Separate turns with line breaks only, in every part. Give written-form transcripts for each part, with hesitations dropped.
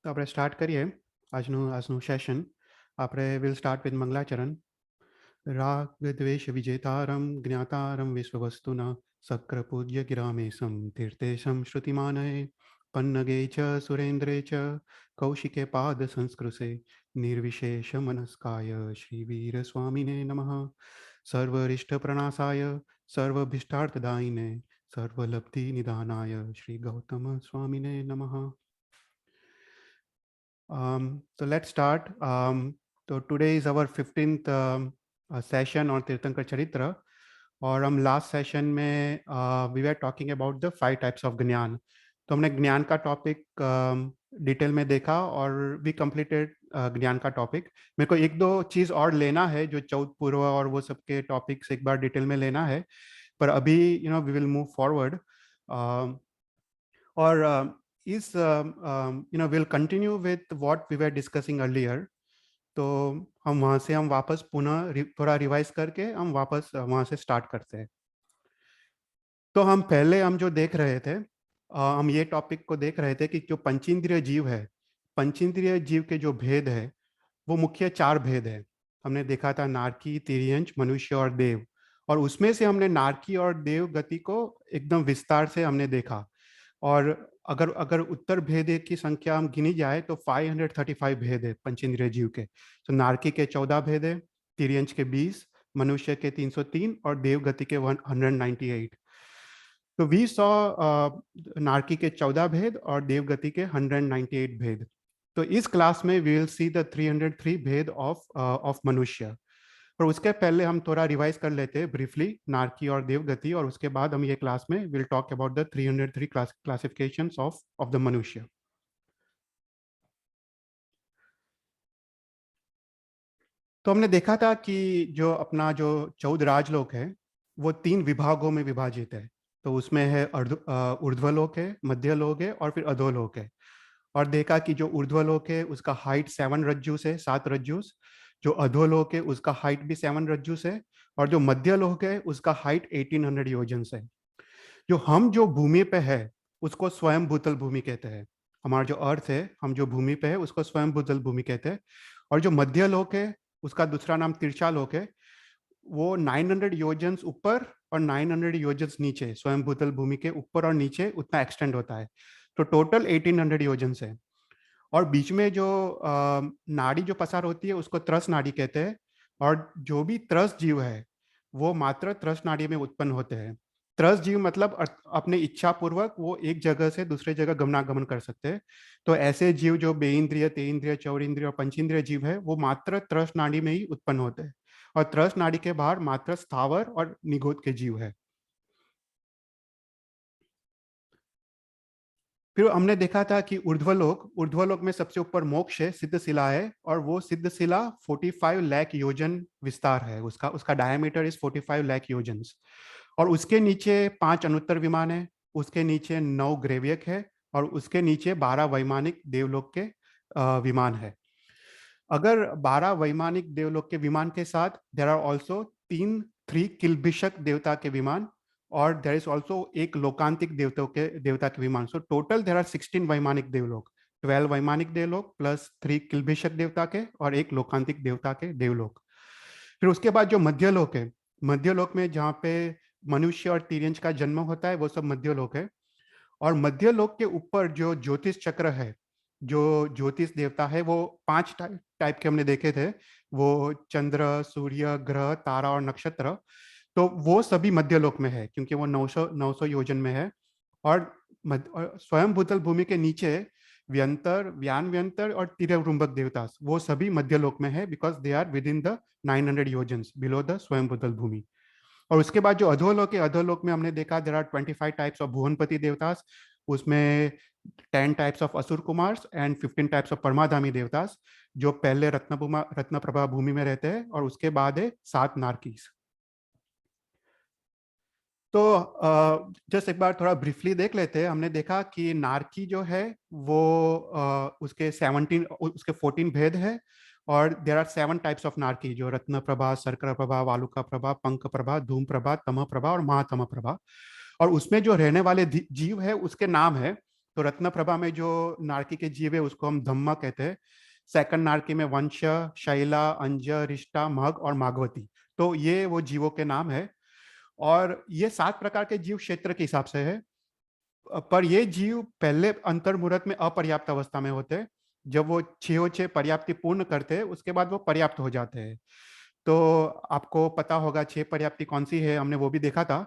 તો આપણે સ્ટાર્ટ કરીએ આજનું સેશન. આપણે વિલ સ્ટાર્ટ વિથ મંગલાચરણ. રાગ દ્વેષ વિજેતારમ જ્ઞાતારમ વિશ્વવસ્તુના શક્ર પૂજ્ય गिरामेशं तीर्थेशं श्रुतिमानये पन्नगे च सुरेन्द्रे च कौशिके पाद संस्कृते निर्विशेष मनस्काय श्रीवीरस्वामिने नमः. सर्वरिष्टप्रणासाय सर्वभीष्टार्थदायिने सर्वलब्धि निधानाय श्री गौतम स्वामिने नमः. So let's start. So today is our 15th session on तीर्थंकर चरित्र. और हम लास्ट सेशन में we were talking about the 5 types of ज्ञान. तो हमने ज्ञान का टॉपिक डिटेल में देखा और वी कंप्लीटेड ज्ञान का टॉपिक. मेरे को एक दो चीज़ और लेना है जो चौथ पूर्व और वो सब के टॉपिक्स एक बार डिटेल में लेना है, पर अभी वी विल मूव फॉरवर्ड. और is we'll continue with what we were discussing earlier. तो हम वहाँ से हम वापस पुनः थोड़ा रिवाइज करके हम वापस वहाँ से स्टार्ट करते हैं. तो हम पहले हम जो देख रहे थे, हम ये टॉपिक को देख रहे थे कि जो पंचेंद्रिय जीव है, पंचेंद्रिय जीव के जो भेद है वो मुख्य 4 भेद है. हमने देखा था नारकी, तिर्यंच, मनुष्य और देव. और उसमें से हमने नारकी और देव गति को एकदम विस्तार से हमने देखा. और अगर उत्तर भेद की संख्या हम गिनी जाए तो 535 भेद है पंचेंद्रिय जीव के. तो नारकी के 14 भेद है, तिर्यंच के 20, मनुष्य के 303 और देव गति के 198. तो वी सॉ नारकी के 14 भेद और देव गति के 198 भेद. तो इस क्लास में वी विल सी द 303 भेद ऑफ मनुष्य. पर उसके पहले हम थोड़ा रिवाइज कर लेते हैं ब्रीफली नारकी और देवगति, और उसके बाद हम ये क्लास में will talk about the 303 classifications of the मनुष्य. तो हमने देखा था कि जो अपना जो 14 राजलोक है वो 3 विभागों में विभाजित है. तो उसमें है ऊर्ध्वलोक है, मध्यलोक है और फिर अधोलोक है. और देखा कि जो ऊर्ध्वलोक है उसका हाइट 7 रज्जु से 7 रज्जु, जो अधोलोक है उसका हाइट भी 7 रज्जु से, और जो मध्यलोक है उसका हाइट 1800 योजन से. जो हम जो भूमि पे है उसको स्वयं भूतल भूमि कहते हैं. हमारा जो अर्थ है, हम जो भूमि पे है उसको स्वयं भूतल भूमि कहते हैं. और जो मध्यलोक है उसका दूसरा नाम तिरछालोक है. वो 900 योजन ऊपर और 900 योजन नीचे, स्वयं भूतल भूमि के ऊपर और नीचे उतना एक्सटेंड होता है. तो टोटल 1800 योजन है. और बीच में जो नाड़ी जो पसार होती है उसको त्रस नाड़ी कहते हैं. और जो भी त्रस जीव है वो मात्र त्रस नाड़ी में उत्पन्न होते हैं. त्रस जीव मतलब अपने इच्छा पूर्वक वो एक जगह से दूसरे जगह गमनागमन कर सकते हैं. तो ऐसे जीव जो बेइंद्रिय, तेइंद्रिय, चौरिंद्रिय और पंचेंद्रिय जीव है वो मात्र त्रस नाड़ी में ही उत्पन्न होते हैं. और त्रस नाड़ी के बाहर मात्र स्थावर और निगोद के जीव है. फिर हमने देखा था कि ऊर्ध्वलोक में सबसे ऊपर मोक्ष है, सिद्धशिला है. और वो सिद्धशिला 45 लाख योजन विस्तार है, उसका डायमीटर इज 45 लाख योजन. और उसके नीचे 5 अनुत्तर विमान है, उसके नीचे 9 ग्रेवियक है, और उसके नीचे 12 वैमानिक देवलोक के विमान है. अगर 12 वैमानिक देवलोक के विमान के साथ देर आर ऑल्सो 3 किल्बिषक देवता के विमान, और देर इज ऑल्सो एक लोकांतिक देवता के विमान. सो टोटल देर आर 16 वैमानिक देवलोक, 12 वैमानिक देवलोक प्लस 3 किल्बिषक देवता के और एक लोकांतिक देवता के देवलोक. फिर उसके बाद जो मध्यलोक है, मध्यलोक में जहाँ पे मनुष्य और तिर्यंच का जन्म होता है वो सब मध्यलोक है. और मध्यलोक के ऊपर जो ज्योतिष चक्र है, जो ज्योतिष देवता है, वो 5 टाइप के हमने देखे थे. वो चंद्र, सूर्य, ग्रह, तारा और नक्षत्र. तो वो सभी मध्यलोक में है क्योंकि वो 900 योजन में है. और स्वयं भूतल भूमि के नीचे व्यंतर, व्यान व्यंतर और तिरवरुंबक देवता वो सभी मध्यलोक में है because they are within the 900 योजन बिलो द स्वयं भूतल भूमि. और उसके बाद जो अधोलोक है, अधोलोक में हमने देखा देर आर 25 टाइप्स ऑफ भुवनपति देवतास. उसमें 10 टाइप्स ऑफ असुर कुमार्स एंड 15 टाइप्स ऑफ परमाधामी देवतास जो पहले रत्न प्रभा भूमि में रहते हैं. और उसके बाद है 7 नारकीस. तो जस्ट एक बार थोड़ा ब्रीफली देख लेते हैं. हमने देखा कि नारकी जो है वो उसके 14 भेद है. और देर आर 7 टाइप्स ऑफ नारकी, जो रत्न प्रभा, सर्कर प्रभा, वालुका प्रभा, पंख प्रभा, धूम प्रभा, तम प्रभा और महातम प्रभा. और उसमें जो रहने वाले जीव है उसके नाम है. तो रत्न प्रभा में जो नारकी के जीव है उसको हम धम्मा कहते हैं। सेकंड नारकी में वंश, शैला, अंज, रिष्टा, मग और मागवती। तो ये वो जीवों के नाम है। और ये 7 प्रकार के जीव क्षेत्र के हिसाब से है। पर ये जीव पहले अंतर्मुहूर्त में अपर्याप्त अवस्था में होते हैं। जब वो 6 पर्याप्ति पूर्ण करते हैं उसके बाद वो पर्याप्त हो जाते हैं। तो आपको पता होगा 6 पर्याप्ति कौन सी है, हमने वो भी देखा था।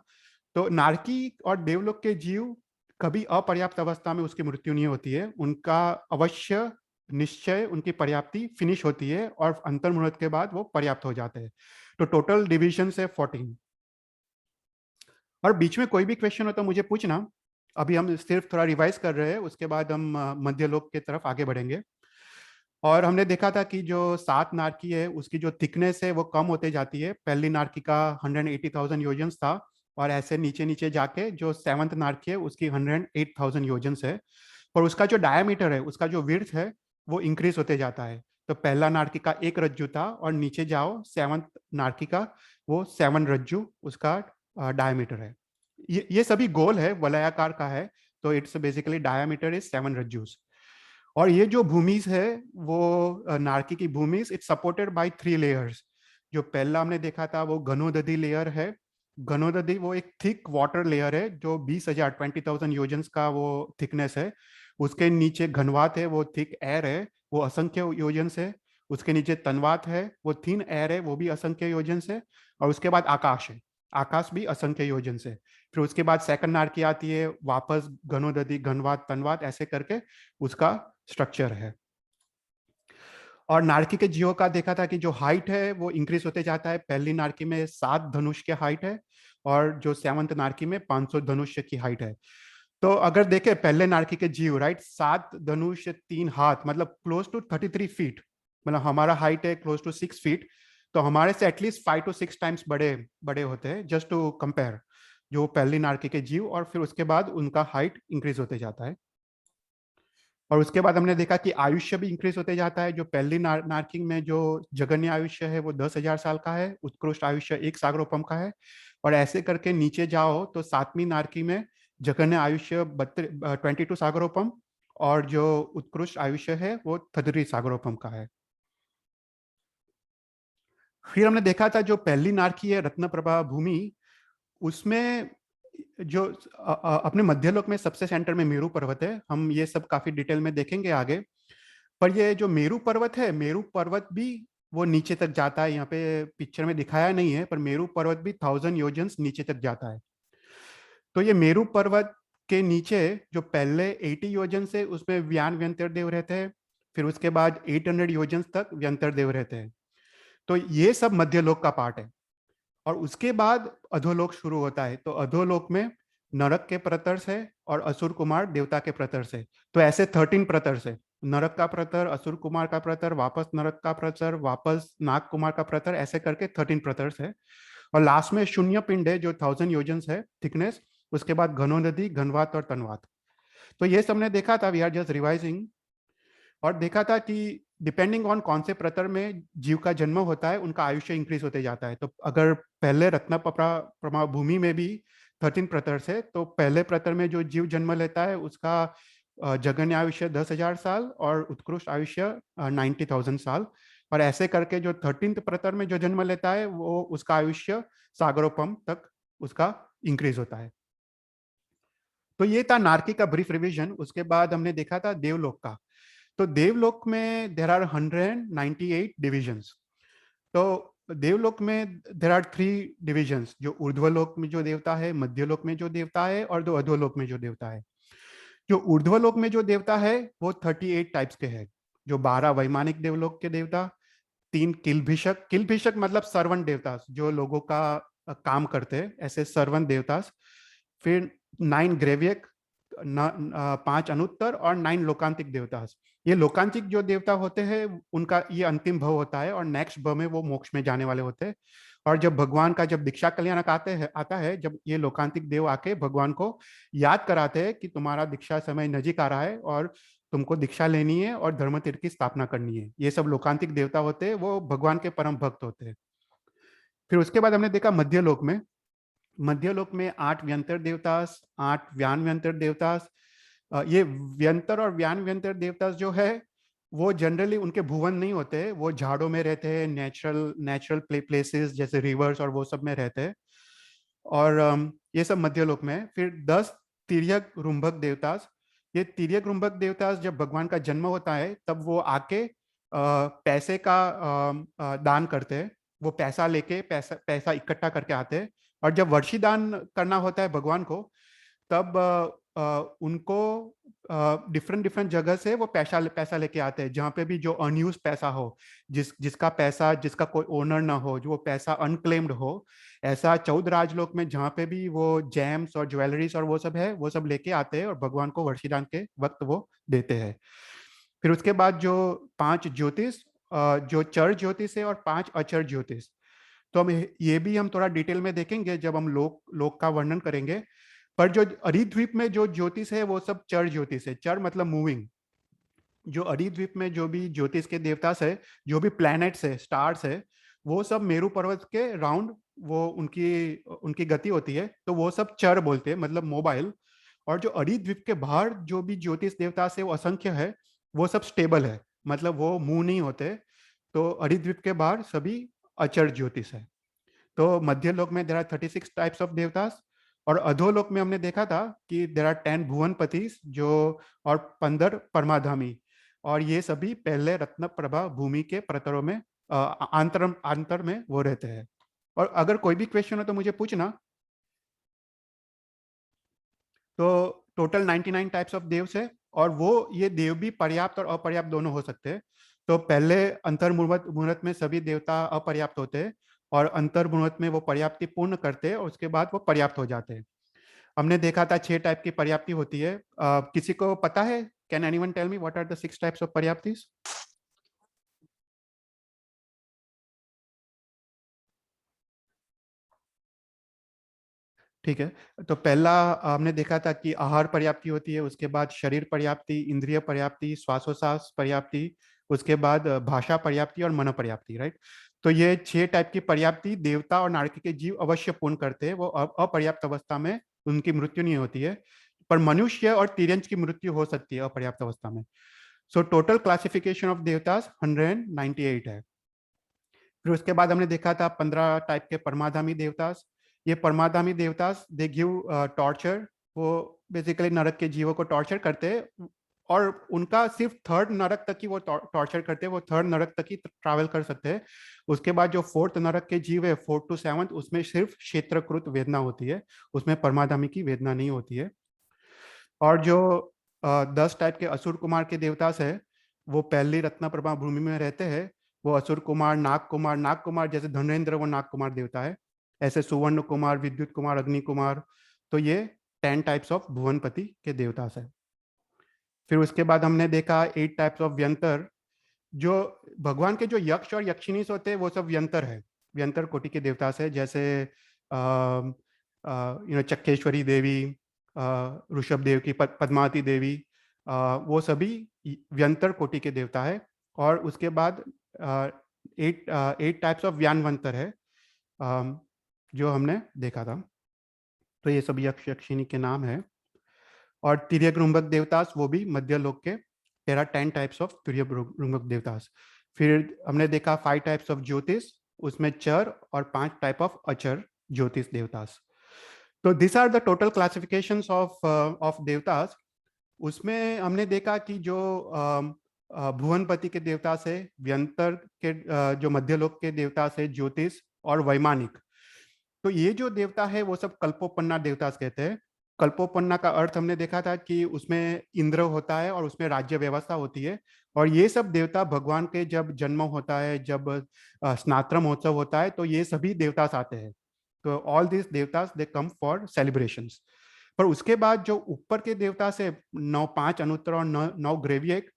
तो नारकी और देवलोक के जीव कभी अपर्याप्त अवस्था में उसकी मृत्यु नहीं होती है, उनका अवश्य निश्चय उनकी पर्याप्ति फिनिश होती है और अंतर्मुहूर्त के बाद वो पर्याप्त हो जाते हैं। तो टोटल डिविजन है 14। और बीच में कोई भी क्वेश्चन हो तो मुझे पूछना। अभी हम सिर्फ थोड़ा रिवाइज कर रहे हैं, उसके बाद हम मध्यलोक की तरफ आगे बढ़ेंगे। और हमने देखा था कि जो 7 नारकी है उसकी जो थिकनेस है वो कम होते जाती है। पहली नारकी का 180,000 योजन था, और ऐसे नीचे नीचे जाके जो 7th नारकी है उसकी 108,000 योजन है। और उसका जो डायमीटर है, उसका जो विड्थ है, वो इंक्रीज होते जाता है। तो पहला नारकी का 1 रज्जु था, और नीचे जाओ 7th नारकी का वो 7 रज्जु उसका डायमीटर है। ये सभी गोल है, वलयाकार का है। तो इट्स बेसिकली डायमीटर इज 7 रज्जुस। और ये जो भूमिज है वो नारकी की Bhumij, it's supported by 3 layers. जो पहला हमने देखा था वो घनोदधि लेयर है। घनोदधि वो एक थिक वाटर लेयर है जो 20,000 योजन्स का वो थिकनेस है। उसके नीचे घनवात है, वो थिक एयर है, वो असंख्य योजन्स है। उसके नीचे तनवात है, वो थिन एयर है, वो भी असंख्य योजन्स है। और उसके बाद आकाश है, आकाश भी असंख्य योजन से। फिर उसके बाद सेकंड नारकी आती है, वापस घनोदधि, घनवात, तनवात, ऐसे करके उसका स्ट्रक्चर है। और नारकी के जीवों का देखा था कि जो हाइट है वो इंक्रीज होते जाता है। पहली नारकी में 7 धनुष के हाइट है, और जो 7th नारकी में 500 धनुष की हाइट है। तो अगर देखें पहले नारकी के जीव, राइट, 7 धनुष 3 हाथ, मतलब क्लोज टू 33 फीट। मतलब हमारा हाइट है क्लोज टू 6 फीट। तो हमारे से एटलीस्ट 5 to 6 टाइम्स बड़े बड़े होते हैं, जस्ट टू कंपेयर जो पहली नारकी के जीव। और फिर उसके बाद उनका हाइट इंक्रीज होते जाता है। और उसके बाद हमने देखा कि आयुष्य भी इंक्रीज होते जाता है। जो पहली नारकिंग में जो जगन्य आयुष्य है वो 10,000 साल का है, उत्कृष्ट आयुष्य 1 सागरोपम का है। और ऐसे करके नीचे जाओ तो 7वीं नारकी में जगन्य आयुष्य 22 सागरोपम, और जो उत्कृष्ट आयुष्य है वो 33 सागरोपम का है। फिर हमने देखा था जो पहली नारकी है रत्न प्रभा भूमि, उसमें जो अपने मध्यलोक में सबसे सेंटर में मेरू पर्वत है। हम ये सब काफी डिटेल में देखेंगे आगे। पर ये जो मेरू पर्वत है, मेरू पर्वत भी वो नीचे तक जाता है। यहाँ पे पिक्चर में दिखाया नहीं है, पर मेरू पर्वत भी 1000 योजन नीचे तक जाता है। तो ये मेरू पर्वत के नीचे जो पहले 80 योजन से उसमें व्यान व्यंतर देव रहते हैं। फिर उसके बाद 800 योजन तक व्यंतर देव रहते हैं। तो ये सब मध्यलोक का पार्ट है। और उसके बाद अधोलोक शुरू होता है। तो अधोलोक में नरक के प्रतर्स है और असुर कुमार देवता के प्रतर्स है। तो ऐसे 13 प्रतर्स है। नरक का प्रतर, असुर कुमार का प्रतर, वापस नरक का प्रतर, वापस नाग कुमार का प्रतर, ऐसे करके 13 प्रतर्स है। और लास्ट में शून्य पिंड है जो 1000 योजन है थिकनेस। उसके बाद घनोदधि, घनवात और तनवात। तो ये सबने देखा था, वी आर जस्ट रिवाइजिंग। और देखा था कि डिपेंडिंग ऑन कौन से प्रतर में जीव का जन्म होता है उनका आयुष्य इंक्रीज होते जाता है। तो अगर पहले प्रभा भूमि में भी 13 प्रतर से, तो पहले प्रतर में जो जीव जन्म लेता है उसका जगन्य आयुष्य 10,000 साल और उत्कृष्ट आयुष्य 90,000 साल। और ऐसे करके जो 13th प्रतर में जो जन्म लेता है वो उसका आयुष्य सागरोपम तक उसका इंक्रीज होता है। तो ये था नारकी का ब्रीफ रिवीजन। उसके बाद हमने देखा था देवलोक का। तो देवलोक में देर आर 198 डिविजन्स। तो देवलोक में देर आर 3 डिविजन्स, जो ऊर्ध्वलोक में जो देवता है, मध्यलोक में जो देवता है, और जो अधोलोक में जो देवता है। जो ऊर्ध्वलोक में जो देवता है वो 38 टाइप्स के हैं। जो 12 वैमानिक देवलोक के देवता, 3 किलभिषक, किलभिषक मतलब सर्वंट देवता जो लोगों का काम करते हैं, ऐसे सर्वंट देवता। फिर 9 ग्रेवियक, 5 अनुत्तर और 9 लोकांतिक देवता। ये लोकांतिक जो देवता होते हैं उनका ये अंतिम भव होता है, और नेक्स्ट भव में वो मोक्ष में जाने वाले होते हैं। और जब भगवान का जब दीक्षा कल्याणक आता है, जब ये लोकांतिक देव आके भगवान को याद कराते हैं कि तुम्हारा दीक्षा समय नजीक आ रहा है और तुमको दीक्षा लेनी है और धर्म तीर्थ की स्थापना करनी है। ये सब लोकांतिक देवता होते हैं, वो भगवान के परम भक्त होते हैं। फिर उसके बाद हमने देखा मध्यलोक में। मध्यलोक में 8 व्यंतर देवतास, 8 व्यान व्यंतर देवतास, ये व्यंतर और व्यान व्यंतर देवता जो है वो जनरली उनके भुवन नहीं होते, वो झाड़ों में रहते हैं, नेचुरल नेचुरल प्लेसेस जैसे रिवर्स और वो सब में रहते हैं। और ये सब मध्यलोक में है। फिर 10 तिर्यक रुंभक देवतास। ये तिर्यक रुंभक देवतास जब भगवान का जन्म होता है तब वो आके पैसे का दान करते हैं। वो पैसा लेके पैसा पैसा इकट्ठा करके आते हैं। और जब वर्षी दान करना होता है भगवान को तब उनको डिफरेंट डिफरेंट जगह से वो पैसा पैसा लेके आते हैं, जहाँ पे भी जो अनयूज पैसा हो, जिसका पैसा जिसका कोई ओनर ना हो, जो वो पैसा अनक्लेम्ड हो, ऐसा 14 राजलोक में जहाँ पे भी वो जेम्स और ज्वेलरीज और वो सब है वो सब लेके आते हैं और भगवान को वर्षीदान के वक्त वो देते हैं। फिर उसके बाद जो 5 ज्योतिष, जो चर ज्योतिष है और 5 अचर ज्योतिष, तो हम ये भी हम थोड़ा डिटेल में देखेंगे जब हम लोक लोक का वर्णन करेंगे। पर जो अरिद्वीप में जो ज्योतिष है वो सब चर ज्योतिष है। चर मतलब मूविंग। जो अरिद्वीप में जो भी ज्योतिष के देवता है, जो भी प्लैनेट्स है, स्टार्स है, वो सब मेरू पर्वत के राउंड वो उनकी उनकी गति होती है, तो वो सब चर बोलते हैं, मतलब मोबाइल। और जो अरिद्वीप के बाहर जो भी ज्योतिष देवता है वो असंख्य है, वो सब स्टेबल है, मतलब वो मूव नहीं होते। तो अरिद्वीप के बाहर सभी अचर ज्योतिष है। तो मध्य लोक में देर आर 36 टाइप्स ऑफ देवतास। और अधोलोक में हमने देखा था कि देर आर 10 भुवनपतिस जो, और 15 परमाधामी। और ये सभी पहले रत्न प्रभा भूमि के प्रतरों में आंतर आंतर में वो रहते हैं। और अगर कोई भी क्वेश्चन हो तो मुझे पूछना। तो टोटल 99 टाइप्स ऑफ देव्स है, और वो ये देव भी पर्याप्त और अपर्याप्त दोनों हो सकते हैं। तो पहले अंतर्मुहूर्त मुहूर्त में सभी देवता अपर्याप्त होते हैं, और अंतर्मुहूर्त में वो पर्याप्ति पूर्ण करते हैं और उसके बाद वो पर्याप्त हो जाते हैं। हमने देखा था 6 टाइप की पर्याप्ति होती है। किसी को पता है? Can anyone tell me what are the 6 types of पर्याप्तिस? ठीक है। तो पहला हमने देखा था कि आहार पर्याप्ति होती है, उसके बाद शरीर पर्याप्ति, इंद्रिय पर्याप्ति, श्वासोश्वास पर्याप्ति, उसके बाद भाषा पर्याप्ति और मन पर्याप्ति, राइट। तो ये 6 टाइप की पर्याप्ति देवता और नारकी के जीव अवश्य पूर्ण करते हैं, वो अपर्याप्त अवस्था में उनकी मृत्यु नहीं होती है। पर मनुष्य और तिर्यंच की मृत्यु हो सकती है अपर्याप्त अवस्था में। सो टोटल क्लासिफिकेशन ऑफ देवतास 198 है। फिर उसके बाद हमने देखा था 15 टाइप के परमाधामी देवतास। ये परमाधामी देवतास दे गिव टॉर्चर। वो बेसिकली नरक के जीवों को टॉर्चर करते हैं, और उनका सिर्फ थर्ड नरक तक ही वो टॉर्चर करते हैं, वो थर्ड नरक तक ही ट्रैवल कर सकते हैं। उसके बाद जो फोर्थ नरक के जीव है, 4th to 7th, उसमें सिर्फ क्षेत्रकृत वेदना होती है, उसमें परमाधामी की वेदना नहीं होती है। और जो 10 टाइप के असुर कुमार के देवता है, वो पहली रत्न प्रभा भूमि में रहते हैं। वो असुर कुमार, नाग कुमार जैसे धनेन्द्र वो नाग कुमार देवता है, ऐसे सुवर्ण कुमार, विद्युत कुमार, अग्नि कुमार। तो ये 10 टाइप्स ऑफ भुवनपति के देवता है। फिर उसके बाद हमने देखा 8 टाइप्स ऑफ व्यंतर। जो भगवान के जो यक्ष और यक्षिणी होते हैं वो सब व्यंतर है, व्यंतर कोटि के देवता से, जैसे चक्केश्वरी देवी, ऋषभ देव की पद्मावती देवी, वो सभी व्यंतर कोटि के देवता है। और उसके बाद 8 टाइप्स ऑफ व्यानवंतर है, जो हमने देखा था। तो ये सब यक्ष यक्षिणी के नाम है। और तिर्यक देवतास वो भी मध्य लोक के, देयर आर 10 टाइप्स ऑफ तिर्यक देवतास। फिर हमने देखा 5 टाइप्स ऑफ ज्योतिष, उसमें चर और 5 टाइप ऑफ अचर ज्योतिष देवतास। तो this are the total classifications of देवतास। उसमें हमने देखा कि जो भुवनपति के देवता से, व्यंतर के जो मध्यलोक के देवता से, ज्योतिष और वैमानिक, तो ये जो देवता है वो सब कल्पोपन्ना देवता कहते हैं। कल्पोपन्ना का अर्थ हमने देखा था कि उसमें इंद्र होता है और उसमें राज्य व्यवस्था होती है। और ये सब देवता भगवान के जब जन्म होता है, जब स्नात्र महोत्सव होता है, तो ये सभी देवता आते हैं। तो all this देवतास they come for celebrations. पर उसके बाद जो ऊपर के देवता से 5 अनुत्तर और 9 ग्रेवियक,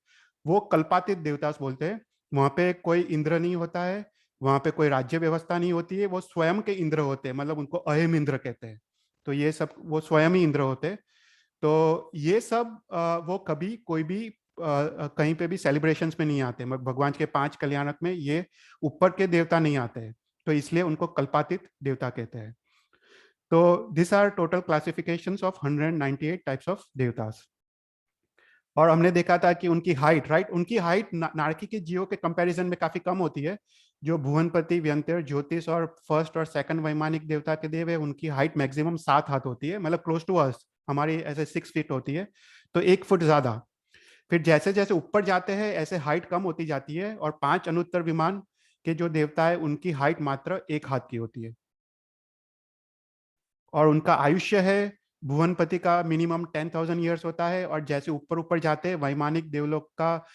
वो कल्पातीत देवतास बोलते हैं। वहां पे कोई इंद्र नहीं होता है, वहां पे कोई राज्य व्यवस्था नहीं होती है, वो स्वयं के इंद्र होते हैं, मतलब उनको अहिम इंद्र कहते हैं। तो ये सब वो स्वयं ही इंद्र होते हैं। तो ये सब वो कभी कोई भी कहीं पे भी सेलिब्रेशंस में नहीं आते, भगवान के 5 कल्याणक में ये ऊपर के देवता नहीं आते हैं, तो इसलिए उनको कल्पातीत देवता कहते हैं। तो this are total classifications of 198 types of देवतास। और हमने देखा था कि उनकी हाइट, राइट, उनकी हाइट नारकी के जीवों के कंपैरिजन में काफी कम होती है। जो भुवनपति, व्यंतर, ज्योतिष और फर्स्ट और सेकंड वैमानिक देवता के देव है, उनकी हाइट मैक्सिमम 7 हाथ होती है, मतलब क्लोज टू अर्थ, हमारी ऐसे 6 फीट होती है, तो 1 फुट ज्यादा। फिर जैसे जैसे ऊपर जाते हैं ऐसे हाइट कम होती जाती है, और 5 अनुत्तर विमान के जो देवता है उनकी हाइट मात्र 1 हाथ की होती है। और उनका आयुष्य है, भुवनपति का मिनिमम 10,000 ईयर्स होता है, और जैसे ऊपर ऊपर जाते हैं वैमानिक देवलोक का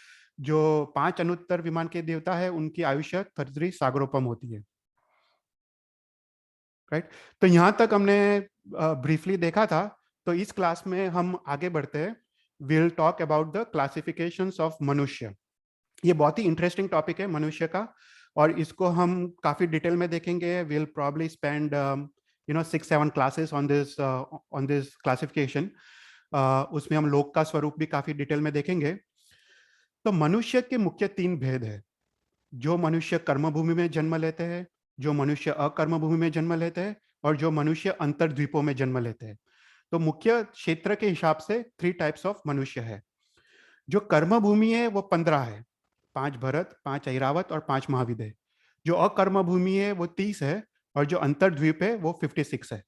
जो 5 अनुत्तर विमान के देवता है उनकी आयुष्य 33 सागरोपम होती है। राइट, तो यहां तक हमने ब्रीफली देखा था। तो इस क्लास में हम आगे बढ़ते हैं, will talk about the classifications of मनुष्य। ये बहुत ही इंटरेस्टिंग टॉपिक है मनुष्य का, और इसको हम काफी डिटेल में देखेंगे। Will probably spend 6-7 classes on this classification. उसमें हम लोक का स्वरूप भी काफी डिटेल में देखेंगे। तो मनुष्य के मुख्य 3 भेद है। जो मनुष्य कर्मभूमि में जन्म लेते हैं, जो मनुष्य अकर्म भूमि में जन्म लेते हैं, और जो मनुष्य अंतर्द्वीपों में जन्म लेते हैं। तो मुख्य क्षेत्र के हिसाब से 3 टाइप्स ऑफ मनुष्य है। जो कर्म भूमि है वो 15 है, 5 भरत, 5 ऐरावत और 5 महाविदय। जो अकर्म भूमि है वो 30 है, और जो अंतर्द्वीप है वो 56 है।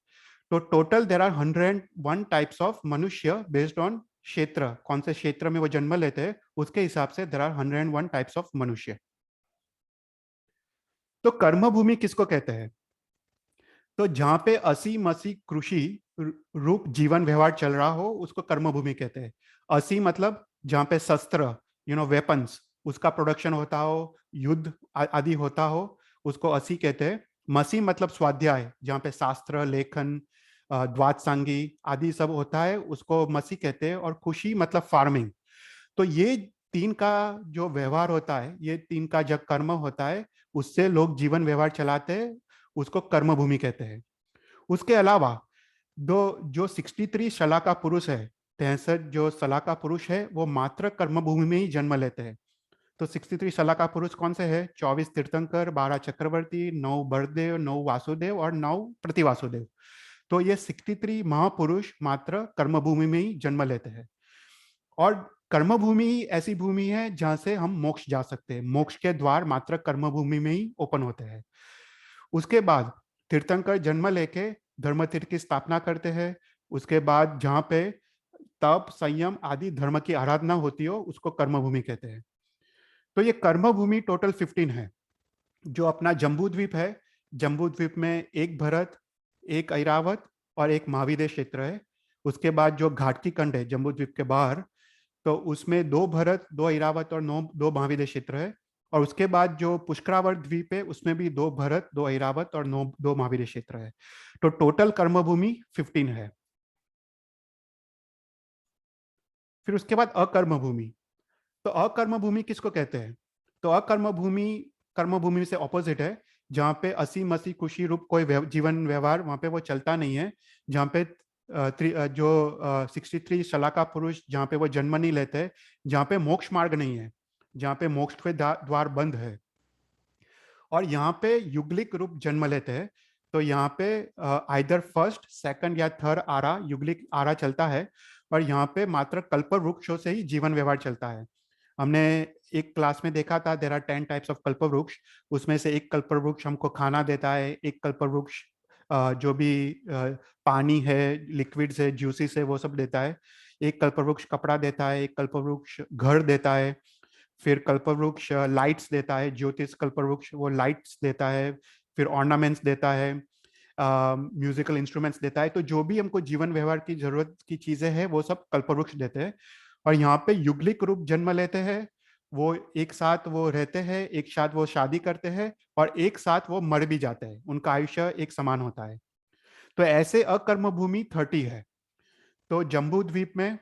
तो total there are 101 types of मनुष्य बेस्ड ऑन क्षेत्र, कौन से क्षेत्र में वो जन्म लेते हैं उसके हिसाब से देर आर 101 टाइप्स ऑफ मनुष्य। तो कर्म भूमि किसको कहते हैं? तो जहां पे असी मसी कृषि रूप जीवन व्यवहार चल रहा हो उसको कर्म भूमि कहते हैं। असी मतलब जहां पे शस्त्र, वेपन्स, उसका प्रोडक्शन होता हो, युद्ध आदि होता हो, उसको असी कहते हैं। मसी मतलब स्वाध्याय, जहाँ पे शास्त्र लेखन, द्वादशांगी आदि सब होता है, उसको मसी कहते हैं। और खुशी मतलब फार्मिंग। तो ये 3 का जो व्यवहार होता है, ये 3 का जब कर्म होता है उससे लोग जीवन व्यवहार चलाते हैं, उसको कर्म भूमि कहते हैं। उसके अलावा दो जो 63 शला का पुरुष है, 63 जो शला का पुरुष है वो मात्र कर्म भूमि में ही जन्म लेते हैं। तो 63 शला का पुरुष कौन से है? 24 तीर्थंकर, 12 चक्रवर्ती, 9 बलदेव, 9 वासुदेव और 9 प्रतिवासुदेव। तो ये 63 महापुरुष मात्र कर्म भूमि में ही जन्म लेते हैं। और कर्म भूमि ही ऐसी भूमि है जहां से हम मोक्ष जा सकते हैं। मोक्ष के द्वार मात्र कर्म भूमि में ही ओपन होते हैं। उसके बाद तीर्थंकर जन्म लेके धर्म तीर्थ की स्थापना करते हैं। उसके बाद जहाँ पे तप, संयम आदि धर्म की आराधना होती हो उसको कर्म भूमि कहते हैं। तो ये कर्म भूमि टोटल 15 है। जो अपना जम्बू द्वीप है, जम्बू द्वीप में एक भरत, एक ऐरावत और एक महाविदेश क्षेत्र है। उसके बाद जो घाटकी कंड है जम्बू द्वीप के बाहर, तो उसमें 2 भरत, 2 ऐरावत और 2 महाविदेश क्षेत्र है। और उसके बाद जो पुष्करावर्त द्वीप है उसमें भी 2 भरत, 2 ऐरावत और 2 महाविदेश क्षेत्र है। तो टोटल कर्मभूमि 15 है। फिर उसके बाद अकर्म भूमि। तो अकर्म भूमि किसको कहते हैं? तो अकर्म भूमि कर्म भूमि से ऑपोजिट है। जहाँ पे असी मसी खुशी रूप कोई जीवन व्यवहार वहां पे वो चलता नहीं है। जहाँ पे जो 63 शला का पुरुष जहाँ पे वो जन्म नहीं लेते, जहाँ पे मोक्ष मार्ग नहीं है, जहाँ पे मोक्ष के द्वार बंद है, और यहाँ पे युगलिक रूप जन्म लेते हैं। तो यहाँ पे आइदर फर्स्ट, सेकंड या थर्ड आरा, युगलिक आरा चलता है। और यहाँ पे मात्र कल्प वृक्षों से ही जीवन व्यवहार चलता है। हमने एक क्लास में देखा था देर आर 10 टाइप्स ऑफ कल्प वृक्ष। उसमें से एक कल्प वृक्ष हमको खाना देता है, एक कल्प वृक्ष जो भी पानी है, लिक्विड्स है, जूसिस है, वो सब देता है। एक कल्प वृक्ष कपड़ा देता है, एक कल्प वृक्ष घर देता है। फिर कल्पवृक्ष लाइट्स देता है, ज्योतिष कल्पवृक्ष वो लाइट्स देता है। फिर ऑर्नामेंट्स देता है, म्यूजिकल इंस्ट्रूमेंट्स देता है। तो जो भी हमको जीवन व्यवहार की जरूरत की चीजें हैं वो सब कल्पवृक्ष देते हैं। और यहाँ पे युगलिक रूप जन्म लेते हैं। वो एक साथ वो रहते हैं, एक साथ वो शादी करते हैं, और एक साथ वो मर भी जाते हैं, उनका आयुष्य एक समान होता है। तो ऐसे अकर्म भूमि 30 है। तो जम्बू द्वीप में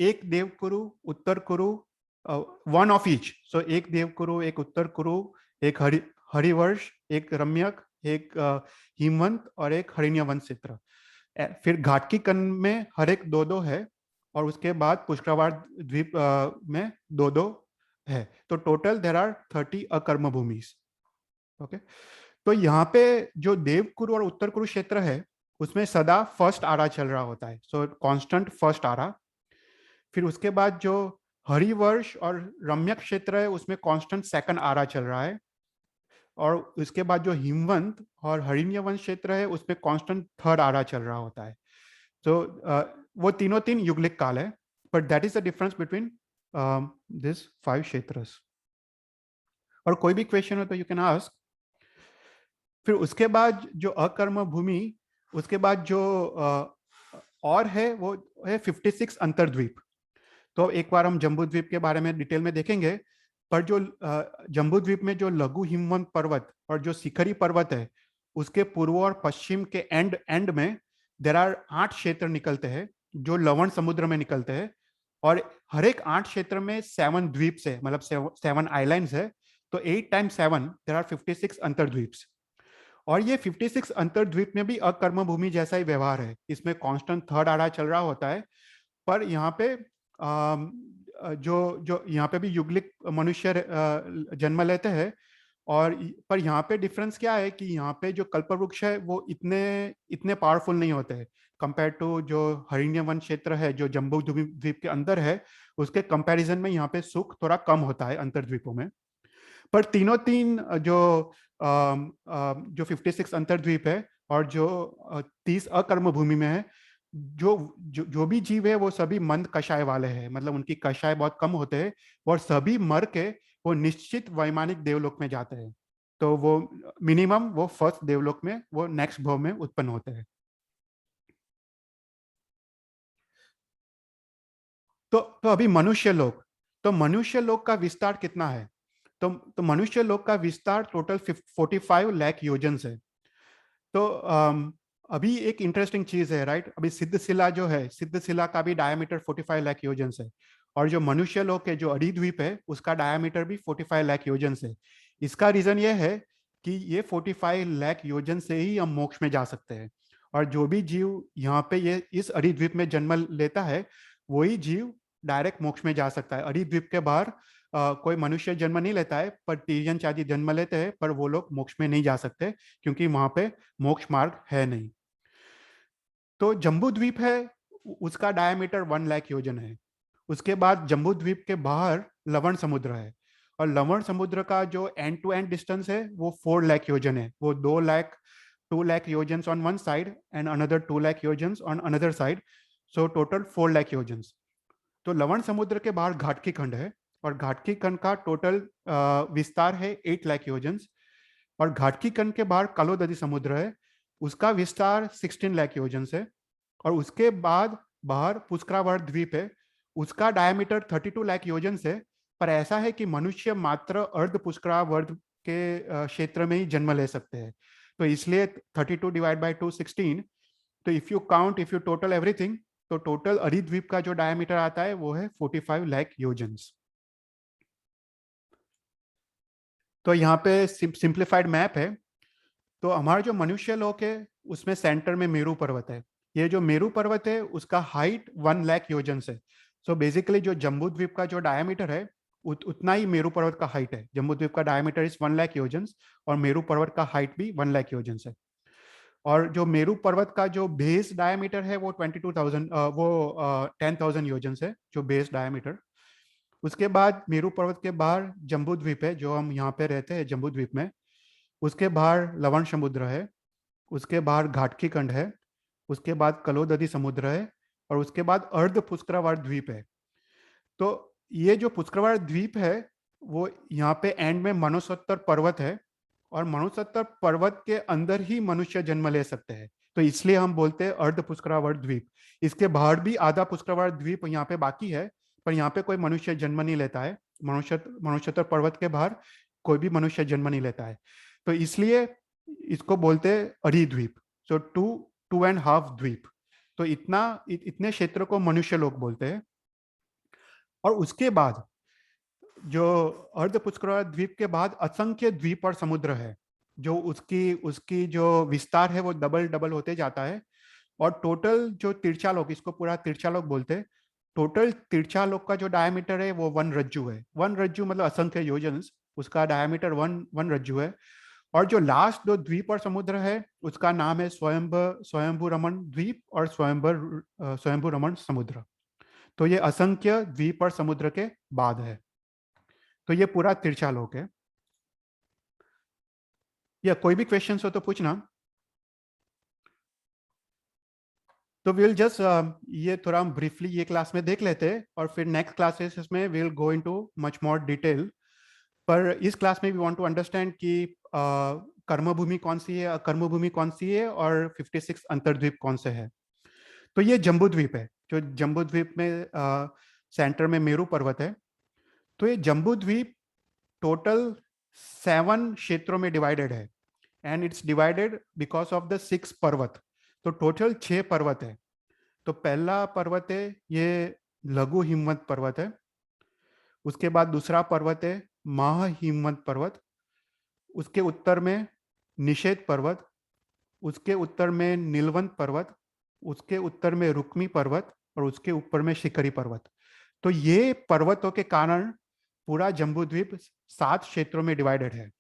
एक देव कुरु, उत्तर कुरु, वन ऑफ ईच। सो एक देव कुरु, एक उत्तर कुरु, एक हरिवर्ष, एक रम्यक, एक हिमवंत और एक हरिण्य वंश चित्र। फिर घाटकी कन में हर एक 2-2 है। और उसके बाद पुष्करवाड़ द्वीप में 2-2 है। तो टोटल देर आर 30 अकर्म भूमि। ओके, तो यहाँ पे जो देवकुरु और उत्तर कुरु क्षेत्र है उसमें सदा फर्स्ट आरा चल रहा होता है। सो कांस्टेंट फर्स्ट आरा। फिर उसके बाद जो हरिवर्ष और रम्यक क्षेत्र है उसमें कांस्टेंट सेकंड आरा चल रहा है, और उसके बाद जो हिमवंत और हरिण्यवंश क्षेत्र है उसमें कांस्टेंट थर्ड आरा चल रहा होता है। तो वो तीनों तीन युगलिक काल है, but that is the difference between this 5 क्षेत्रस। और कोई भी क्वेश्चन हो तो यू कैन आस्क। फिर उसके बाद जो अकर्म भूमि, उसके बाद जो और है वो है 56 अंतर्द्वीप। तो एक बार हम जम्बू द्वीप के बारे में डिटेल में देखेंगे, पर जो जम्बू द्वीप में जो लघु हिमवंत पर्वत और जो शिखरी पर्वत है उसके पूर्व और पश्चिम के एंड एंड में देर आर 8 क्षेत्र निकलते हैं जो लवण समुद्र में निकलते हैं, और हर एक 8 क्षेत्र में 7 द्वीप है, मतलब 7 आइलैंड्स है। तो 8 टाइम्स 7 देर आर 56 अंतर्द्वीप्स। और ये 56 अंतर्द्वीप में भी अकर्म भूमि जैसा ही व्यवहार है, इसमें कांस्टेंट थर्ड आरा चल रहा होता है। पर यहाँ पे जो जो यहाँ पे भी युगलिक मनुष्य जन्म लेते हैं। और पर यहाँ पे डिफरेंस क्या है कि यहाँ पे जो कल्पवृक्ष है वो इतने इतने पावरफुल नहीं होते हैं कंपेयर टू जो हरिण्य वन क्षेत्र है जो जम्बू द्वीप के अंदर है, उसके कंपैरिजन में यहाँ पे सुख थोड़ा कम होता है अंतर्द्वीपों में। पर तीनों तीन जो 56 अंतर्द्वीप है और जो 30 अकर्म भूमि में है, जो भी जीव है वो सभी मंद कषाय वाले हैं, मतलब उनकी कषाय बहुत कम होते हैं, और सभी मर के वो निश्चित वैमानिक देवलोक में जाते हैं। तो वो मिनिमम वो फर्स्ट देवलोक में वो नेक्स्ट भव में उत्पन्न होते हैं। तो अभी मनुष्य लोक, तो मनुष्य लोक का विस्तार कितना है? तो मनुष्य लोक का विस्तार टोटल 45 लाख योजन है। तो अभी एक इंटरेस्टिंग चीज है, राइट? अभी सिद्धशिला जो है, सिद्धशिला का भी डायमीटर 45 लाख योजन है, और जो मनुष्य लोक है जो अरिद्वीप है उसका डायमीटर भी 45 लाख योजन है। इसका रीजन ये है कि ये 45 लाख योजन से ही हम मोक्ष में जा सकते हैं, और जो भी जीव यहाँ पे ये इस अरिद्वीप में जन्म लेता है वही जीव डायरेक्ट मोक्ष में जा सकता है। अरिद्वीप के बाहर कोई मनुष्य जन्म नहीं लेता है, पर तीर्यन आदि जन्म लेते हैं, पर वो लोग मोक्ष में नहीं जा सकते क्योंकि वहां पे मोक्ष मार्ग है नहीं। तो जम्बू द्वीप है, उसका डायमीटर 1 लाख योजन है। उसके बाद जम्बू द्वीप के बाहर लवण समुद्र है, और लवण समुद्र का जो एंड टू एंड डिस्टेंस है वो 4 लाख योजन है। वो 2 लाख योजन on one side and another 2 lakh योजन on another side, so total 4 lakh योजन। तो लवण समुद्र के बाहर घाटकी खंड है, और घाटकी खंड का टोटल विस्तार है 8 लाख योजन। और घाटकी खंड के बाहर कलोदधी समुद्र है, उसका विस्तार 16 लाख योजन है। और उसके बाद बाहर पुष्करावर्त द्वीप है, उसका डायमीटर 32 लाख योजन है। पर ऐसा है कि मनुष्य मात्र अर्ध पुष्करावर्त के क्षेत्र में ही जन्म ले सकते हैं, तो इसलिए 32 डिवाइड बाई 2 16। तो इफ यू टोटल एवरीथिंग, तो टोटल अरिद्वीप का जो डायमीटर आता है वो है 45 लाख योजन्स। तो यहाँ पे सिंप्लीफाइड मैप है। तो हमारा जो मनुष्य लोक है उसमें सेंटर में मेरू पर्वत है। ये जो मेरू पर्वत है उसका हाइट 1 लाख योजन है। सो बेसिकली जो जम्बू द्वीप का जो डायमीटर है उतना ही मेरू पर्वत का हाइट है। जम्बू द्वीप का डायमीटर इज 1 लाख योजन, और मेरू पर्वत का हाइट भी 1 लाख योजन है। और जो मेरू पर्वत का जो बेस डायमीटर है वो 22,000 वो 10,000 योजन है, जो बेस डायमीटर। उसके बाद मेरू पर्वत के बाहर जम्बू द्वीप है, जो हम यहाँ पे रहते हैं जम्बू द्वीप में। उसके बाहर लवण समुद्र है, उसके बाहर घाटकी खंड है, उसके बाद कलोदधी समुद्र है, और उसके बाद अर्ध पुष्करावार द्वीप है। तो ये जो पुष्करावार द्वीप है वो यहाँ पे एंड में मनोसत्तर पर्वत है, और मनोसत्तर पर्वत के अंदर ही मनुष्य जन्म ले सकते हैं, तो इसलिए हम बोलते हैं अर्ध पुष्करावार द्वीप। इसके बाहर भी आधा पुष्करावार द्वीप यहाँ पे बाकी है, पर यहाँ पे कोई मनुष्य जन्म नहीं लेता है। मनोसत्तर पर्वत के बाहर कोई भी मनुष्य जन्म नहीं लेता है, तो इसलिए इसको बोलते हैं अरिद्वीप। सो 2.5 द्वीप। तो इतने क्षेत्र को मनुष्य लोग बोलते हैं। और उसके बाद जो अर्ध पुष्करावार द्वीप के बाद असंख्य द्वीप और समुद्र है, जो उसकी उसकी जो विस्तार है वो डबल डबल होते जाता है। और टोटल जो तिरछालोक, इसको पूरा तिरछालोक बोलते हैं। टोटल तिरछालोक का जो डायमीटर है वो 1 रज्जु है। 1 रज्जु मतलब असंख्य योजन, उसका डायमीटर 1 रज्जु है। और जो लास्ट दो द्वीप और समुद्र है उसका नाम है स्वयंभू रमन द्वीप और स्वयंभू रमन समुद्र। तो ये असंख्य द्वीप और समुद्र के बाद है। तो ये पूरा तिरछा लोक है। या कोई भी क्वेश्चन हो तो पूछना। तो विल जस्ट ये थोड़ा हम ब्रीफली ये क्लास में देख लेते हैं और फिर नेक्स्ट क्लासेस में will go into much more detail. पर इस क्लास में वी वांट टू अंडरस्टैंड कि कर्मभूमि कौन सी है, अकर्मभूमि कौन सी है, और 56 अंतर्द्वीप कौन से है। तो ये जम्बू द्वीप है, जो जम्बू द्वीप में सेंटर में मेरू पर्वत है। तो ये जम्बू द्वीप टोटल 7 क्षेत्रों में डिवाइडेड है, and it's divided because of the 6 पर्वत। तो टोटल 6 पर्वत है। तो पहला पर्वत है ये लघु हिमवंत पर्वत है। उसके बाद दूसरा पर्वत है महा हिमवंत पर्वत। उसके उत्तर में निषेध पर्वत। उसके उत्तर में नीलवंत पर्वत। उसके उत्तर में रुक्मी पर्वत, और उसके ऊपर में शिखरी पर्वत। तो ये पर्वतों के कारण पूरा जम्बूद्वीप 7 क्षेत्रों में डिवाइडेड है।